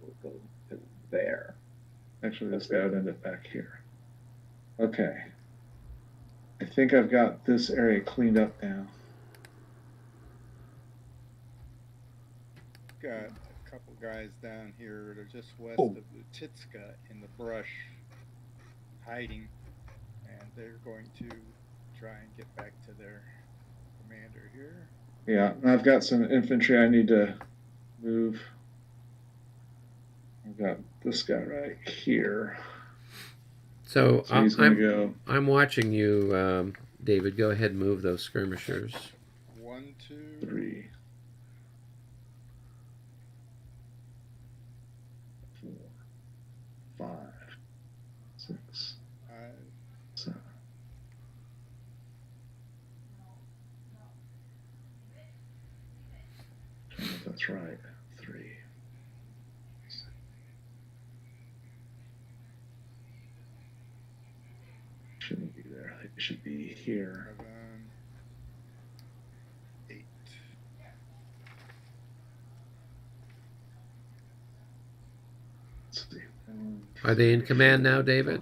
F: We'll go to there.
D: Actually, this guy would end up back here. Okay. I think I've got this area cleaned up now.
B: Got a couple guys down here. They're just west of the Titska in the brush, hiding, and they're going to try and get back to their commander here.
D: Yeah, and I've got some infantry I need to move. I've got this guy right here.
A: So
D: he's going to go.
A: I'm watching you, David. Go ahead and move those skirmishers.
B: 1, 2,
D: 3, 4, 5, 6, 7. I don't know if that's right. 3. Shouldn't be there. It should be here.
B: 7, 8.
D: Let's see.
A: Are they in command now, David?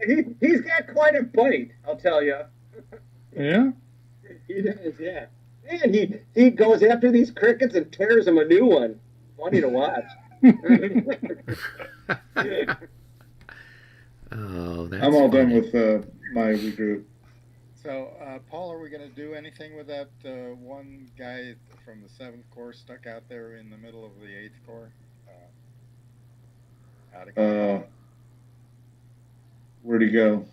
F: He's got quite a bite, I'll tell you.
C: Yeah.
F: He does, yeah. And he goes after these crickets and tears them a new one. Funny to watch.
A: Oh, that's
D: I'm all done
A: funny.
D: with my regroup.
B: So, Paul, are we going to do anything with that one guy from the 7th Corps stuck out there in the middle of the 8th Corps? Out of control?
D: Where'd he go?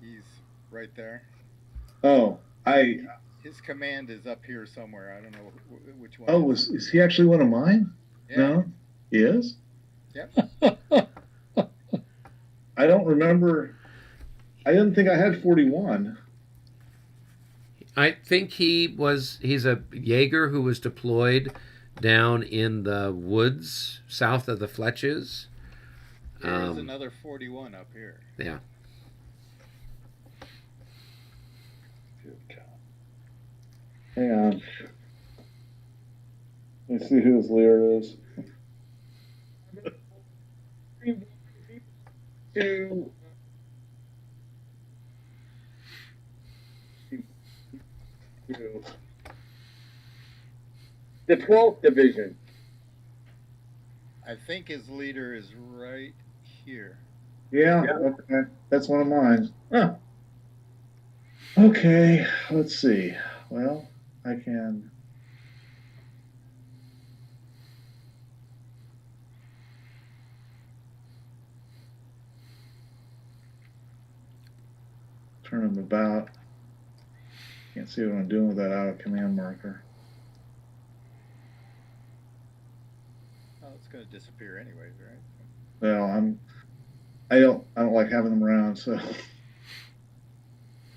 B: He's right there.
D: Oh,
B: His command is up here somewhere. I don't know which one.
D: Oh, is he actually one of mine?
B: Yeah.
D: No, he is.
B: Yep.
D: I don't remember. I didn't think I had 41.
A: I think he's a Jaeger who was deployed down in the woods south of the Fletches.
B: There's another 41 up here.
A: Yeah.
D: Hang on. Let me see who his leader is.
F: To the 12th Division.
B: I think his leader is right here.
D: Yeah, okay. That's one of mine. Huh. Okay, let's see. Well, I can. Turn them about. Can't see what I'm doing with that out of command marker.
B: Oh, it's going to disappear anyways, right?
D: Well, I don't like having them around, so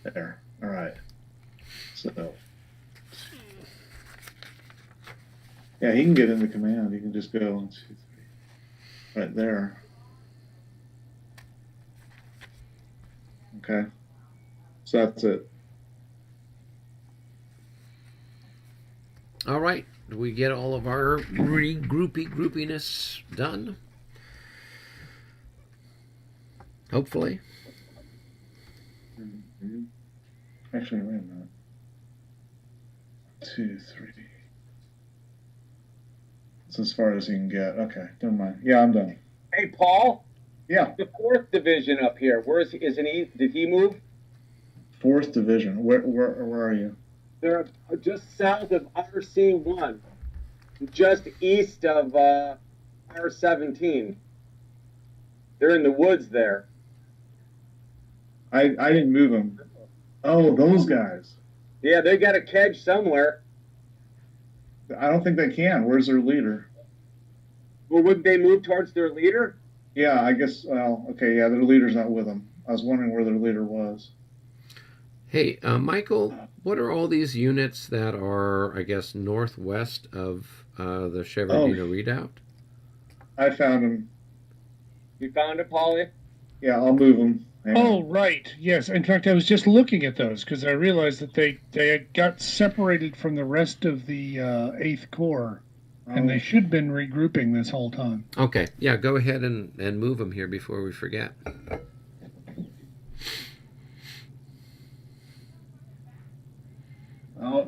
D: there. All right. So yeah, he can get into command. He can just go 1, 2, 3, right there. Okay. So that's it.
A: All right. Do we get all of our groupiness done? Hopefully.
D: Actually, wait a minute. 2, 3. That's as far as you can get. Okay, never mind. Yeah, I'm done.
F: Hey, Paul.
D: Yeah.
F: The 4th Division up here. Where is he? Isn't he? Did he move?
D: 4th Division. Where are you?
F: They're just south of RC1, just east of R17. They're in the woods there.
D: I didn't move them. Oh, those guys.
F: Yeah, they got a kedge somewhere.
D: I don't think they can. Where's their leader?
F: Well, wouldn't they move towards their leader?
D: Yeah, I guess. Well, okay. Yeah, their leader's not with them. I was wondering where their leader was.
A: Hey, Michael, what are all these units that are, I guess, northwest of the Shevardino redoubt?
D: I found them.
F: You found it, Paulie?
D: Yeah, I'll move them.
C: Oh, right. Yes. In fact, I was just looking at those because I realized that they had got separated from the rest of the 8th Corps, and they should have been regrouping this whole time.
A: Okay. Yeah, go ahead and move them here before we forget.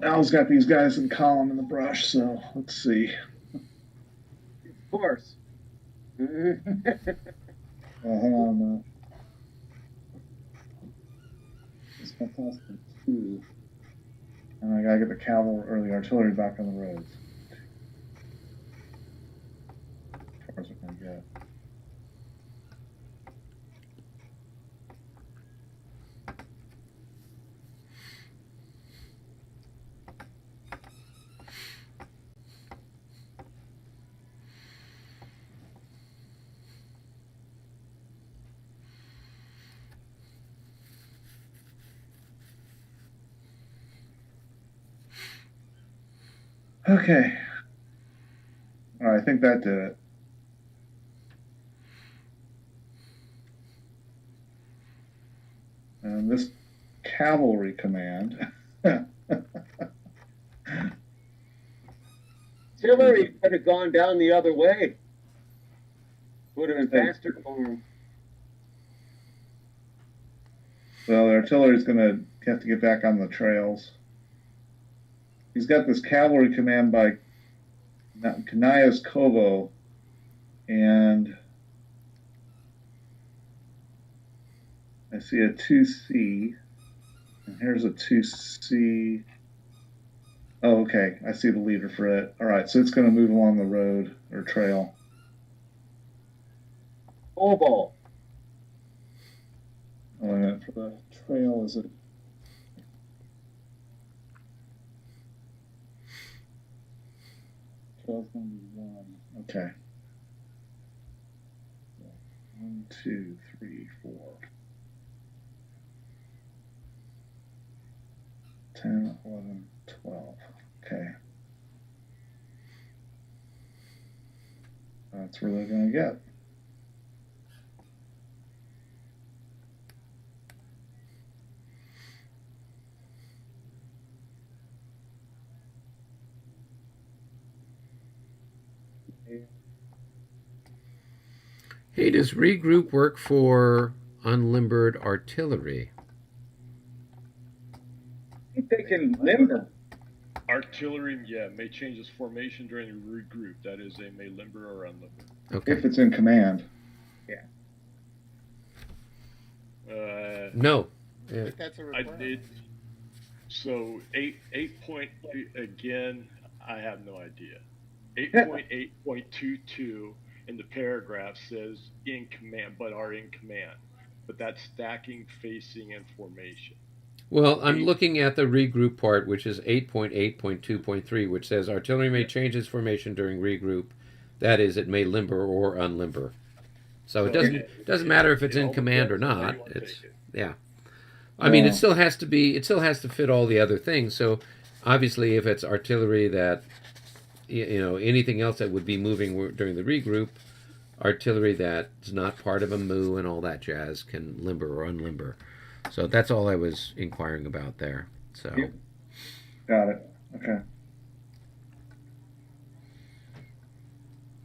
D: Al's got these guys in column in the brush, so let's see.
F: Of course.
D: Hang on a minute. It's fantastic too. And I gotta get the cavalry or the artillery back on the roads. As far as I can get. Okay. All right, I think that did it. And this cavalry command.
F: Artillery could have gone down the other way. Would have been faster for him.
D: Well, the artillery's going to have to get back on the trails. He's got this cavalry command by Knyazkovo, and I see a 2C, and here's a 2C. Oh, okay, I see the leader for it. All right, so it's going to move along the road or trail.
F: Oval.
D: Oh, and for the trail, is it? Trail's going to be 1. Okay. 1, 2, 3, 4. 10, 11, 12. Okay. That's where they're going to get.
A: Hey, does regroup work for unlimbered artillery?
F: I think they can limber.
E: Artillery, yeah, may change its formation during the regroup. That is, they may limber or unlimber.
A: Okay.
D: If it's in command.
A: No.
B: I think that's a requirement.
E: So 8 point, again, I have no idea. 8.8.22 in the paragraph says in command, but are in command. But that's stacking, facing, and formation.
A: Well, I'm looking at the regroup part, which is 8.8.2.3, which says artillery may change its formation during regroup. That is, it may limber or unlimber. So it doesn't matter if it's in command or not. I mean, it still has to fit all the other things. So obviously, if it's artillery that, anything else that would be moving during the regroup, artillery that's not part of a move and all that jazz can limber or unlimber. So that's all I was inquiring about there. So,
D: Got it. Okay.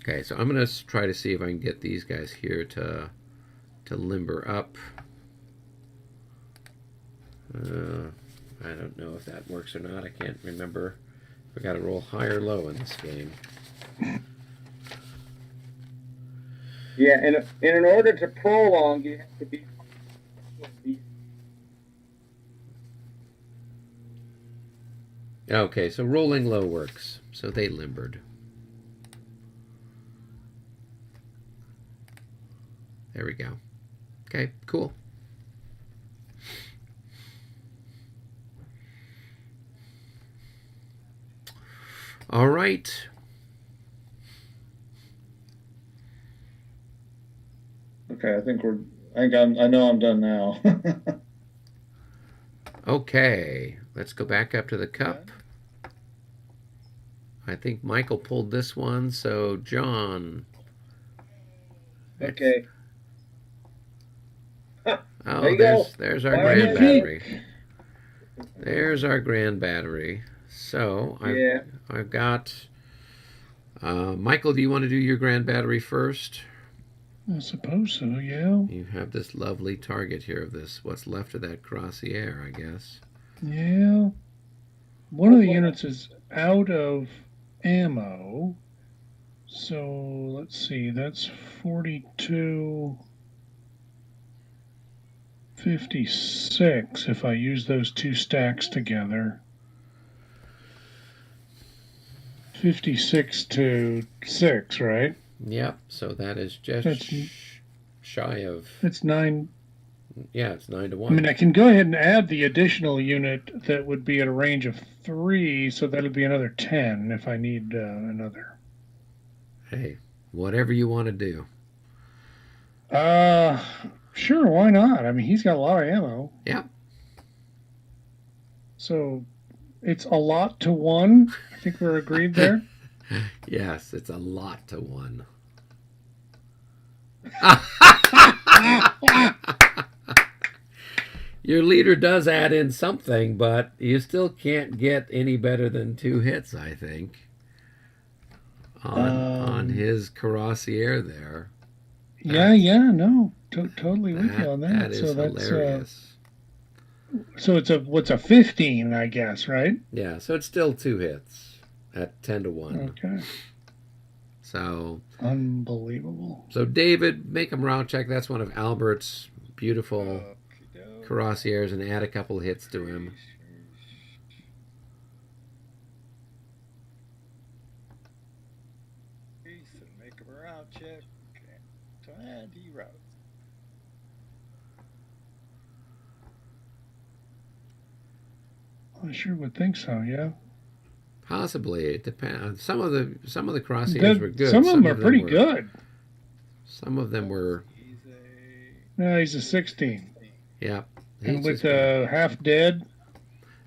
A: Okay, so I'm going to try to see if I can get these guys here to limber up. I don't know if that works or not. I can't remember if I got to roll high or low in this game.
F: Yeah, and in order to prolong, you have to be.
A: Okay, so rolling low works. So they limbered. There we go. Okay, cool. All right.
D: Okay, I know I'm done now.
A: Okay, let's go back up to the cup. I think Michael pulled this one, so John.
F: Okay.
A: Oh, there's our grand battery. There's our grand battery. So I've got Michael. Do you want to do your grand battery first?
C: I suppose so. Yeah.
A: You have this lovely target here of what's left of that Crossier, I guess.
C: Yeah. One of the units is out of ammo. So let's see. That's 42. 56 if I use those two stacks together. 56 to 6, right?
A: Yep, so that is just shy of...
C: It's 9.
A: Yeah, it's 9 to 1.
C: I mean, I can go ahead and add the additional unit that would be at a range of 3, so that would be another 10 if I need another.
A: Hey, whatever you want to do.
C: Sure, why not? I mean, he's got a lot of ammo.
A: Yeah.
C: So it's a lot to 1. I think we're agreed there.
A: Yes, it's a lot to 1. Your leader does add in something, but you still can't get any better than 2 hits, I think, on his Cuirassier there.
C: Yeah, no, totally with you on that.
A: That is hilarious.
C: So it's a 15, I guess, right?
A: Yeah, so it's still 2 hits at 10 to 1.
C: Okay.
A: So
C: Unbelievable.
A: So David, make a morale check. That's one of Albert's beautiful
B: Okey-doke.
A: cuirassiers, and add a couple hits to him.
B: So make a morale check. And he routs.
C: I sure would think so. Yeah.
A: Possibly, it depends. Some of the cuirassiers were good.
C: Some of them are pretty good.
A: Some of them were.
B: He's a
C: No, he's a 16.
A: Yeah.
C: And with half dead.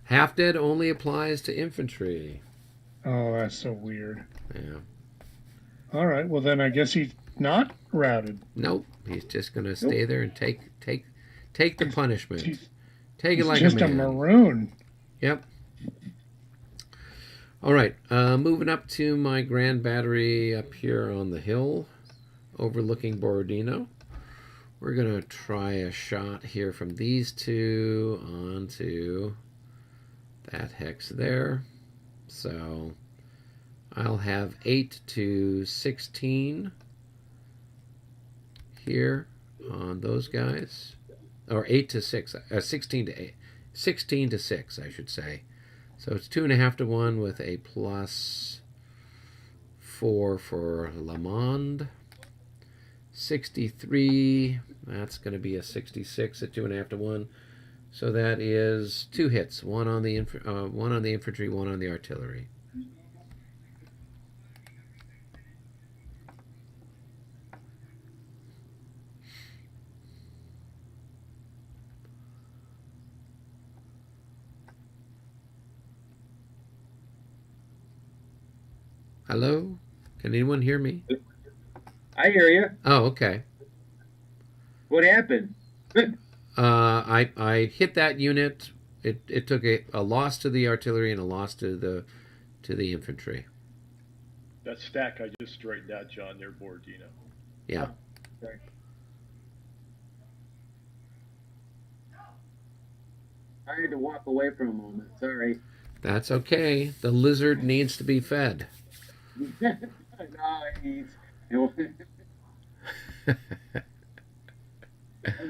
A: Half dead only applies to infantry.
C: Oh, that's so weird.
A: Yeah.
C: All right. Well, then I guess he's not routed.
A: Nope. He's just gonna stay there and take the punishment. Take it
C: He's
A: like
C: just
A: a man.
C: maroon.
A: Yep. All right. Moving up to my grand battery up here on the hill, overlooking Borodino. We're gonna try a shot here from these two onto that hex there. So I'll have 8 to 16 here on those guys, or 8 to 6, 16 to 8, 16 to 6, I should say. So it's 2.5 to 1 with a +4 for Lamond. 63. That's going to be a 66 at 2.5 to 1. So that is 2 hits, one on the infantry, one on the artillery. Hello? Can anyone hear me?
F: I hear you.
A: Oh, okay.
F: What happened?
A: I hit that unit. It took a loss to the artillery and a loss to the infantry.
E: That stack I just straightened out, John, near Borodino.
A: Yeah.
F: Sorry. I had to walk away for a moment. Sorry.
A: That's okay. The lizard needs to be fed.
F: No, he's. All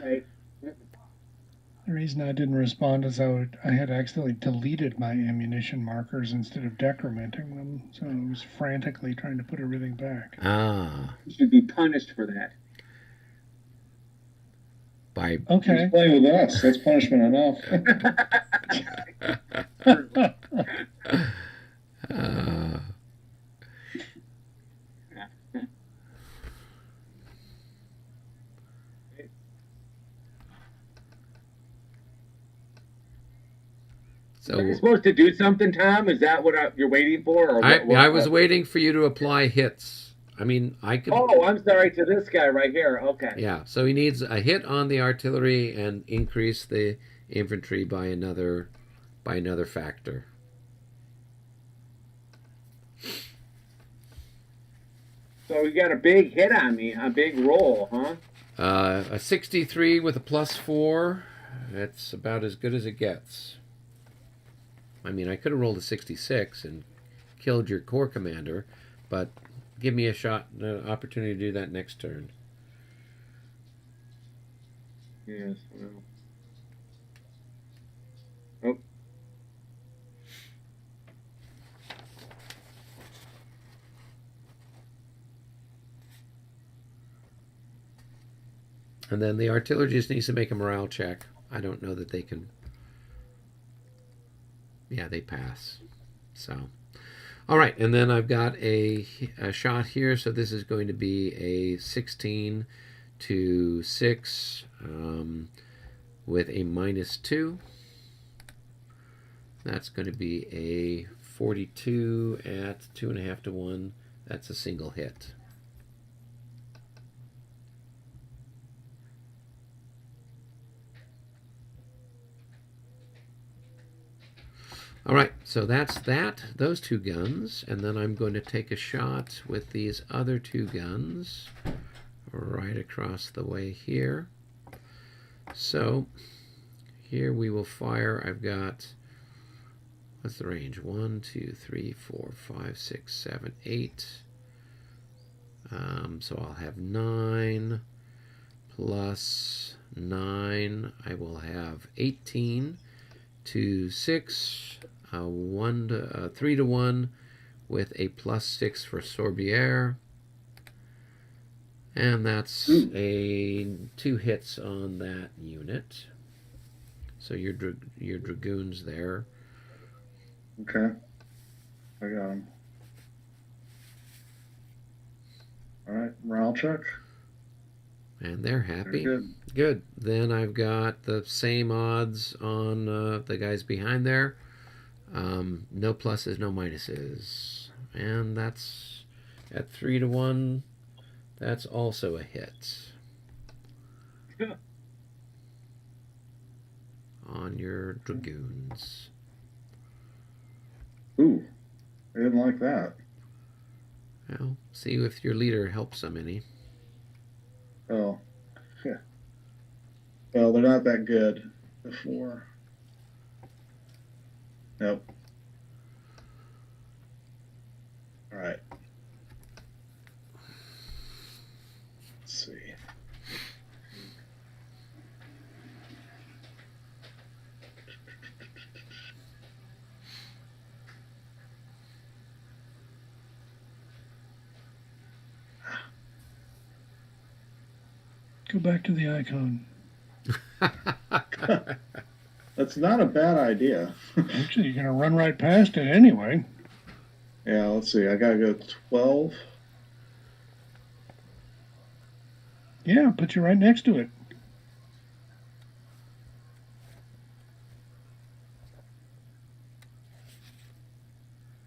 F: right.
C: The reason I didn't respond is I had accidentally deleted my ammunition markers instead of decrementing them, so I was frantically trying to put everything back.
A: Ah.
F: You should be punished for that.
A: By
C: Okay.
D: He's playing with us. That's punishment enough.
A: So
F: Are you supposed to do something, Tom? Is that what you're waiting for? Or
A: I was waiting for you to apply hits. I mean, I could.
F: Oh, I'm sorry, to this guy right here. Okay.
A: Yeah, so he needs a hit on the artillery and increase the infantry by another factor.
F: So you got a big hit on me, a big roll, huh?
A: A 63 with a +4. That's about as good as it gets. I mean, I could have rolled a 66 and killed your corps commander, but give me a shot, an opportunity to do that next turn.
F: Yes. Well. Oh.
A: And then the artillery just needs to make a morale check. I don't know that they can. Yeah, they pass. So, all right, and then I've got a shot here. So this is going to be a 16 to 6 with a -2. That's going to be a 42 at 2.5 to 1. That's a single hit. All right, so that's those 2 guns, and then I'm going to take a shot with these other 2 guns right across the way here. So here we will fire. I've got, what's the range? 1, 2, 3, 4, 5, 6, 7, 8. So I'll have 9 plus 9. I will have 18 to 6, 3 to 1 with a plus 6 for Sorbier. And that's a 2 hits on that unit. So your dragoons there.
D: Okay. I got them. All right, morale check.
A: And they're happy.
D: Very good.
A: Good. Then I've got the same odds on the guys behind there. No pluses, no minuses. And that's at 3 to 1. That's also a hit. On your dragoons.
D: Ooh, I didn't like that.
A: Well, see if your leader helps them any.
D: Oh, yeah. Well, they're not that good. The 4. Nope. All right. Let's see.
C: Go back to the icon.
D: That's not a bad idea.
C: Actually, you're going to run right past it anyway.
D: Yeah, let's see. I gotta go 12.
C: Yeah, put you right next to it.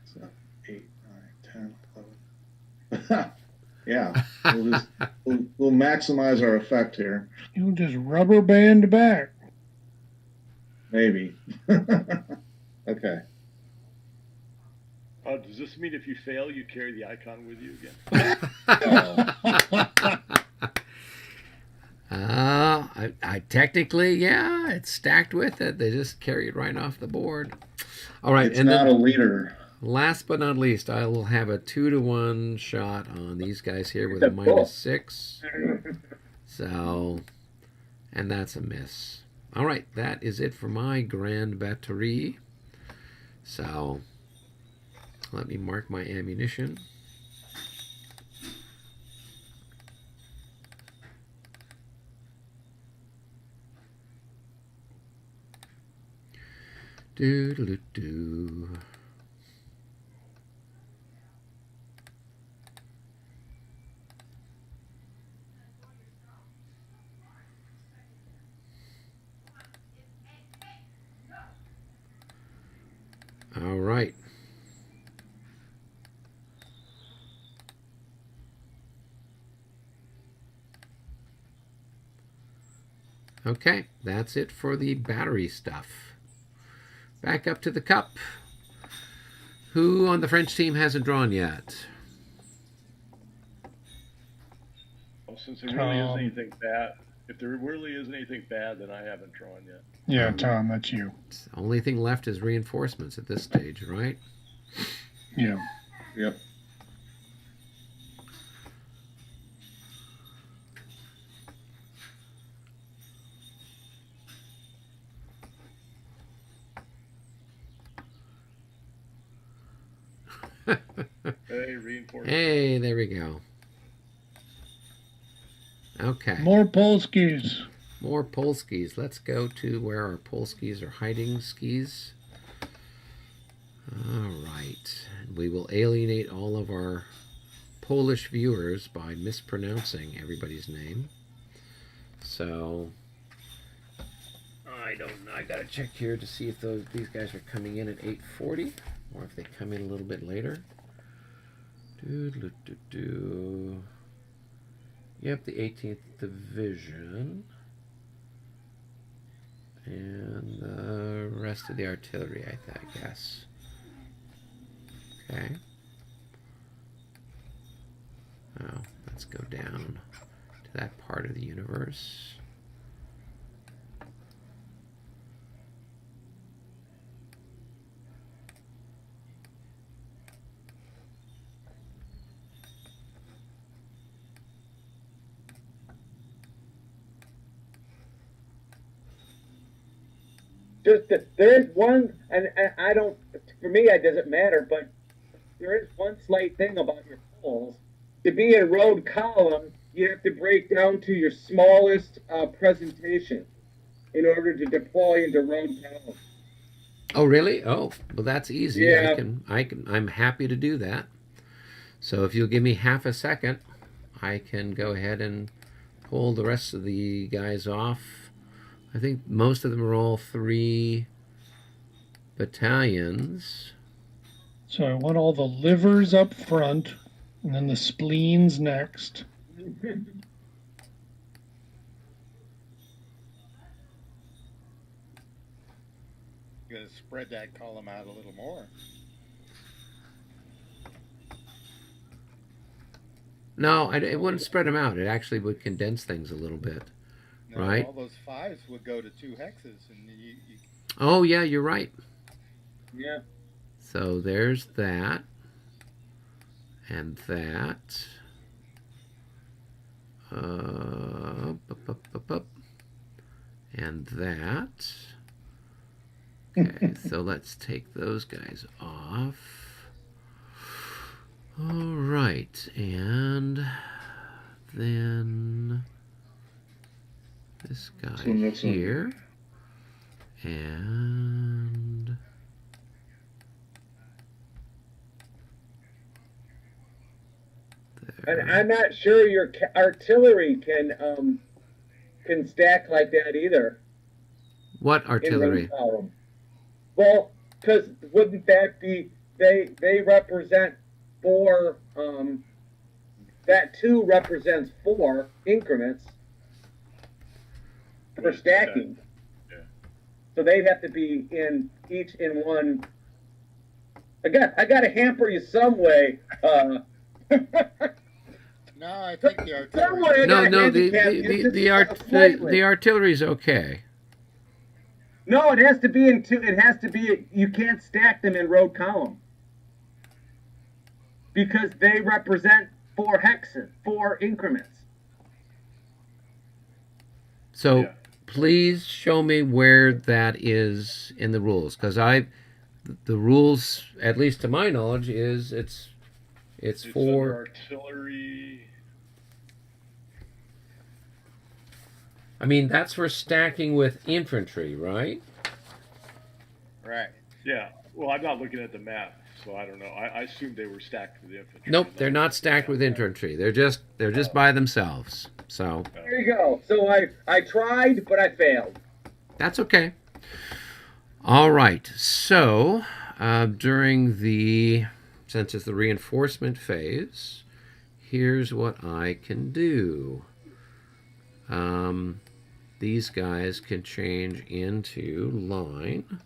D: So 8, 9, 10, 11. Yeah, we'll maximize our effect here.
C: You'll just rubber band back.
D: Maybe. Okay.
E: Does this mean if you fail, you carry the icon with you again?
A: I technically, yeah, it's stacked with it. They just carry it right off the board. All right,
D: It's
A: and
D: not
A: then,
D: a leader.
A: last but not least, I will have a 2 to 1 shot on these guys here with a -6. So, and that's a miss. All right, that is it for my Grand Batterie. So, let me mark my ammunition. Do. All right. Okay, that's it for the battery stuff. Back up to the cup. Who on the French team hasn't drawn yet?
E: Well, since there really isn't anything bad, if there really isn't anything bad, then I haven't drawn yet.
C: Yeah, Tom, that's you.
A: The only thing left is reinforcements at this stage, right?
C: Yeah.
D: Yep.
E: Hey, reinforcement.
A: Hey, there we go. Okay.
C: More Polskis.
A: More Polskis. Let's go to where our Polskis are hiding skis. All right. We will alienate all of our Polish viewers by mispronouncing everybody's name. So I don't know. I gotta check here to see if these guys are coming in at 8:40 or if they come in a little bit later. Yep, the 18th Division. And the rest of the artillery, I guess. Okay. Oh, let's go down to that part of the universe.
F: just there is one, and I don't. For me, it doesn't matter, but there is one slight thing about your polls. To be a road column, you have to break down to your smallest presentation in order to deploy into road column.
A: Oh, really? Oh, well, that's easy.
F: Yeah.
A: I'm happy to do that. So if you'll give me half a second, I can go ahead and pull the rest of the guys off. I think most of them are all 3 battalions.
C: So I want all the livers up front, and then the spleens next.
B: Gonna spread that column out a little more.
A: No, it wouldn't spread them out. It actually would condense things a little bit.
B: No,
A: Right.
B: all those 5s would go to 2 hexes, and you
A: Oh, yeah, you're right.
F: Yeah.
A: So there's that. And that. And that. Okay, so let's take those guys off. All right, and then this guy
D: So that's
A: here, and there.
F: And I'm not sure your artillery can stack like that either.
A: What
F: In
A: artillery?
F: road column. Well, because wouldn't that be they represent 4? That 2 represents 4 increments for stacking.
E: Yeah.
F: So they'd have to be each in one. I got to hamper you some way.
B: No, I think the artillery.
F: Somewhere I
A: No,
F: gotta
A: no,
F: handicap you just slightly.
A: the artillery's okay.
F: No, it has to be in 2. It has to be. You can't stack them in road column because they represent 4 hexes, 4 increments.
A: So
E: Yeah.
A: please show me where that is in the rules, because the rules, at least to my knowledge, is it's
E: It's
A: for
E: under artillery.
A: I mean, that's for stacking with infantry, right?
B: Right.
E: Yeah. Well, I'm not looking at the map, so I don't know. I assumed they were stacked with infantry.
A: Nope, they're not stacked with infantry. They're just by themselves. So
F: There you go. So I tried, but I failed.
A: that's okay. All right. So during since it's the reinforcement phase, here's what I can do. These guys can change into line.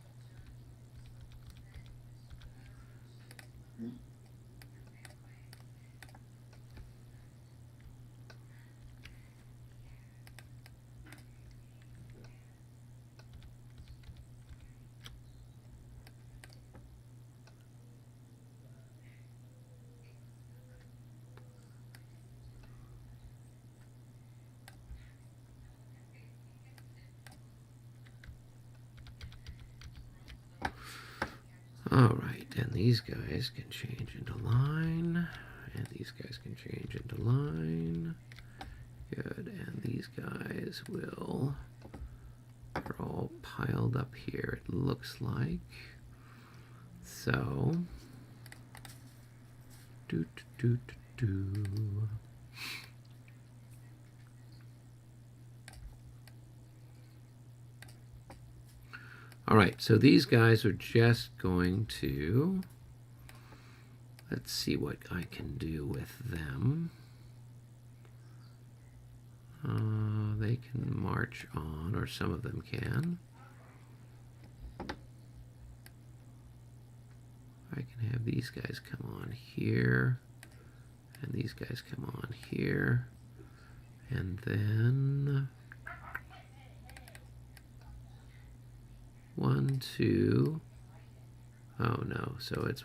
A: All right, and these guys can change into line, and these guys can change into line. Good, and these guys will, they're all piled up here, it looks like. So, do. All right, so these guys are just going to, let's see what I can do with them. They can march on, or some of them can. I can have these guys come on here, and these guys come on here, and then 1, 2. Oh no, so it's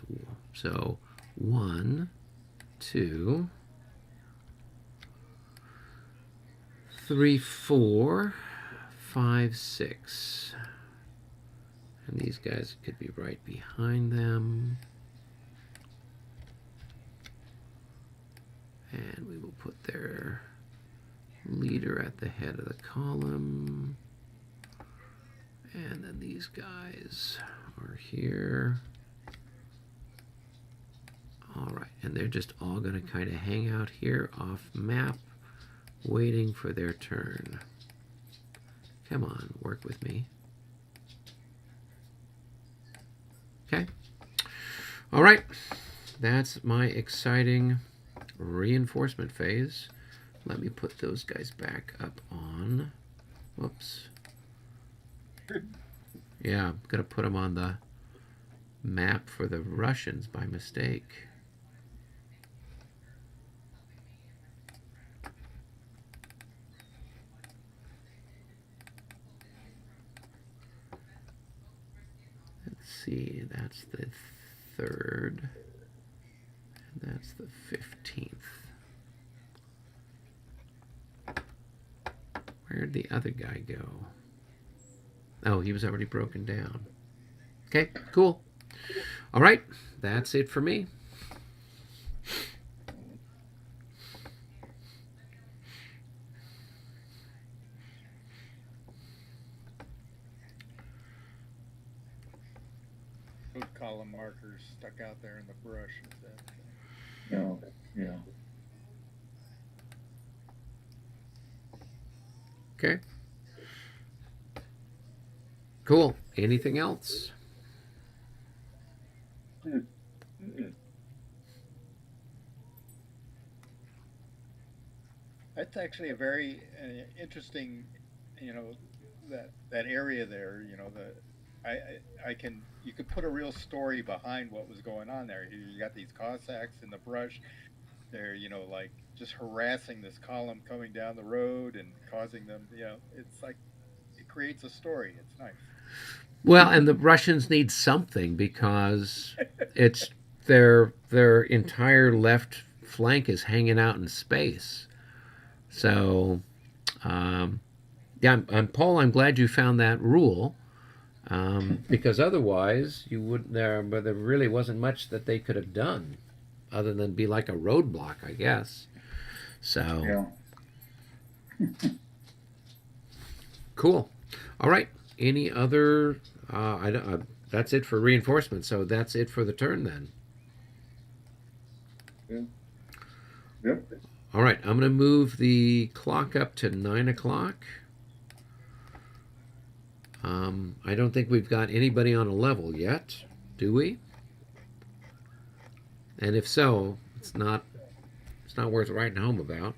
A: 1, 2, 3, 4, 5, 6. And these guys could be right behind them. And we will put their leader at the head of the column. And then these guys are here. All right, and they're just all going to kind of hang out here off map, waiting for their turn. Come on, work with me. Okay. All right, that's my exciting reinforcement phase. Let me put those guys back up on. Whoops. Yeah, I'm going to put them on the map for the Russians by mistake. Let's see, that's the 3rd. And that's the 15th. Where'd the other guy go? Oh, he was already broken down. Okay, cool. All right, that's it for me.
B: Those column markers stuck out there in the brush. Is that
D: No, yeah.
A: Okay. Cool. Anything else?
B: That's actually a very interesting, that area there. You could put a real story behind what was going on there. You got these Cossacks in the brush. They're, like just harassing this column coming down the road and causing them, it's like it creates a story. It's nice.
A: Well, and the Russians need something because it's their entire left flank is hanging out in space. So, yeah, I'm Paul. I'm glad you found that rule because otherwise you wouldn't. There really wasn't much that they could have done other than be like a roadblock, I guess. So,
D: Yeah.
A: Cool. All right. Any other? That's it for reinforcement. So that's it for the turn then.
D: Yeah. Yep.
A: All right. I'm going to move the clock up to 9 o'clock. I don't think we've got anybody on a level yet, do we? And if so, it's not worth writing home about.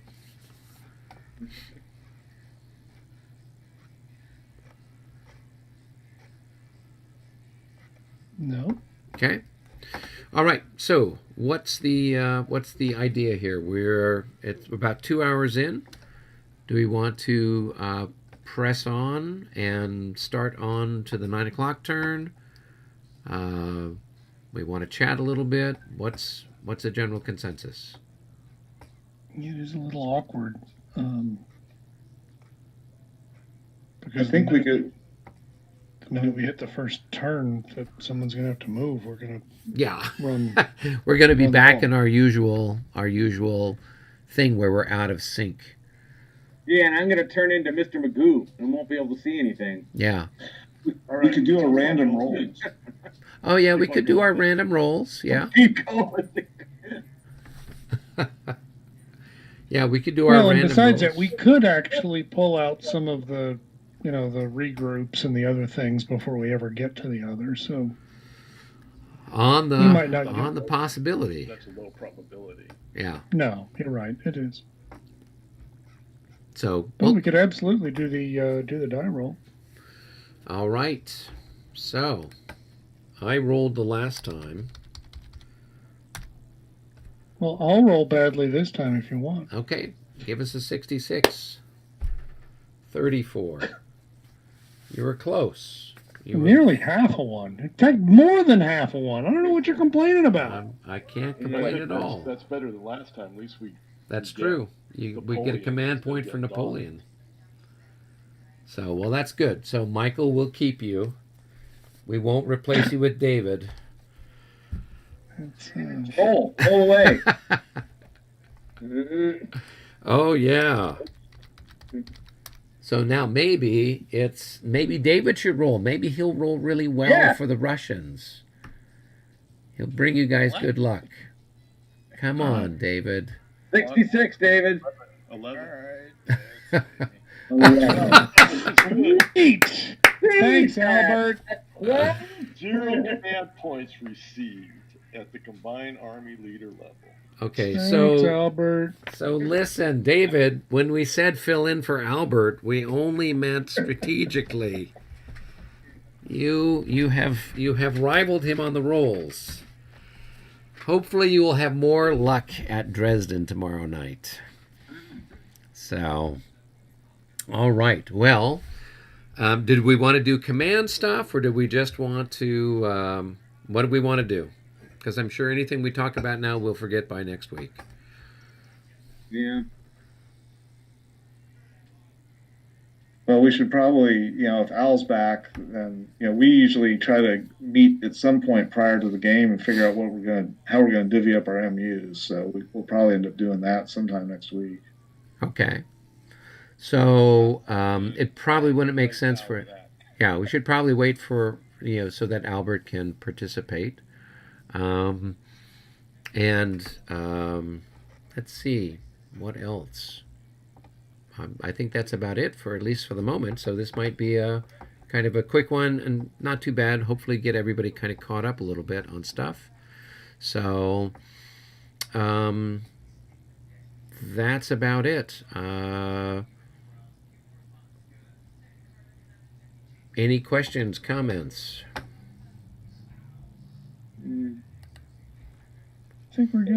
C: No.
A: Okay. All right. So what's the idea here? It's about 2 hours in. Do we want to press on and start on to the 9 o'clock turn? We want to chat a little bit. What's the general consensus?
C: It is a little awkward.
D: I
C: Because
D: think we could.
C: the minute we hit the first turn, that someone's going to have to move. We're going
A: Yeah.
C: to run.
A: We're going to be
C: run the
A: back
C: ball.
A: in our usual thing where we're out of sync.
F: Yeah, and I'm going to turn into Mr. Magoo and won't be able to see anything.
A: Yeah.
F: All
D: We could do a random roll.
A: Oh yeah, we could do our random rolls. Yeah.
F: Keep going.
A: Yeah, we could do our
C: Well, and
A: random
C: besides
A: rolls.
C: that, we could actually pull out some of the, the regroups and the other things before we ever get to the others. So
A: on the
C: You might not
A: on the possibility.
E: That's a low probability.
A: Yeah.
C: no, you're right. It is.
A: So
C: But we could absolutely do the die roll.
A: all right. So I rolled the last time.
C: Well, I'll roll badly this time if you want.
A: Okay. Give us a 66. 34. You were close. You were,
C: Nearly half a one. In fact, more than half a one. I don't know what you're complaining about.
A: I can't complain at all.
E: That's better than last time. At least
A: That's
E: get
A: true. We get a
E: Napoleon
A: command
E: instead
A: point
E: of
A: for
E: getting
A: Napoleon. So, well, that's good. So Michael will keep you. We won't replace you with David.
H: Roll away.
A: Oh yeah. So now maybe David should roll. Maybe he'll roll really well for the Russians. He'll bring you guys good luck. Come on, David.
H: 66, David.
E: 11.
B: All right.
C: Sweet. Thanks, Albert.
E: 0 command points received at the combined army leader level.
A: Okay,
C: Thanks,
A: so
C: Albert.
A: listen, David, when we said fill in for Albert, we only meant strategically. You have rivaled him on the rolls. Hopefully you will have more luck at Dresden tomorrow night. So, all right. Well, did we want to do command stuff, or did we just want to, what do we want to do? Because I'm sure anything we talk about now we'll forget by next week.
H: Yeah.
D: Well, we should probably, if Al's back, then we usually try to meet at some point prior to the game and figure out how we're gonna divvy up our MUs. So we'll probably end up doing that sometime next week.
A: Okay. So it probably wouldn't make sense for it. Yeah, we should probably wait for so that Albert can participate. Let's see what else. I think that's about it for at least for the moment. So this might be a kind of a quick one and not too bad. Hopefully get everybody kind of caught up a little bit on stuff. So that's about it. Any questions, comments?
C: I think we're good.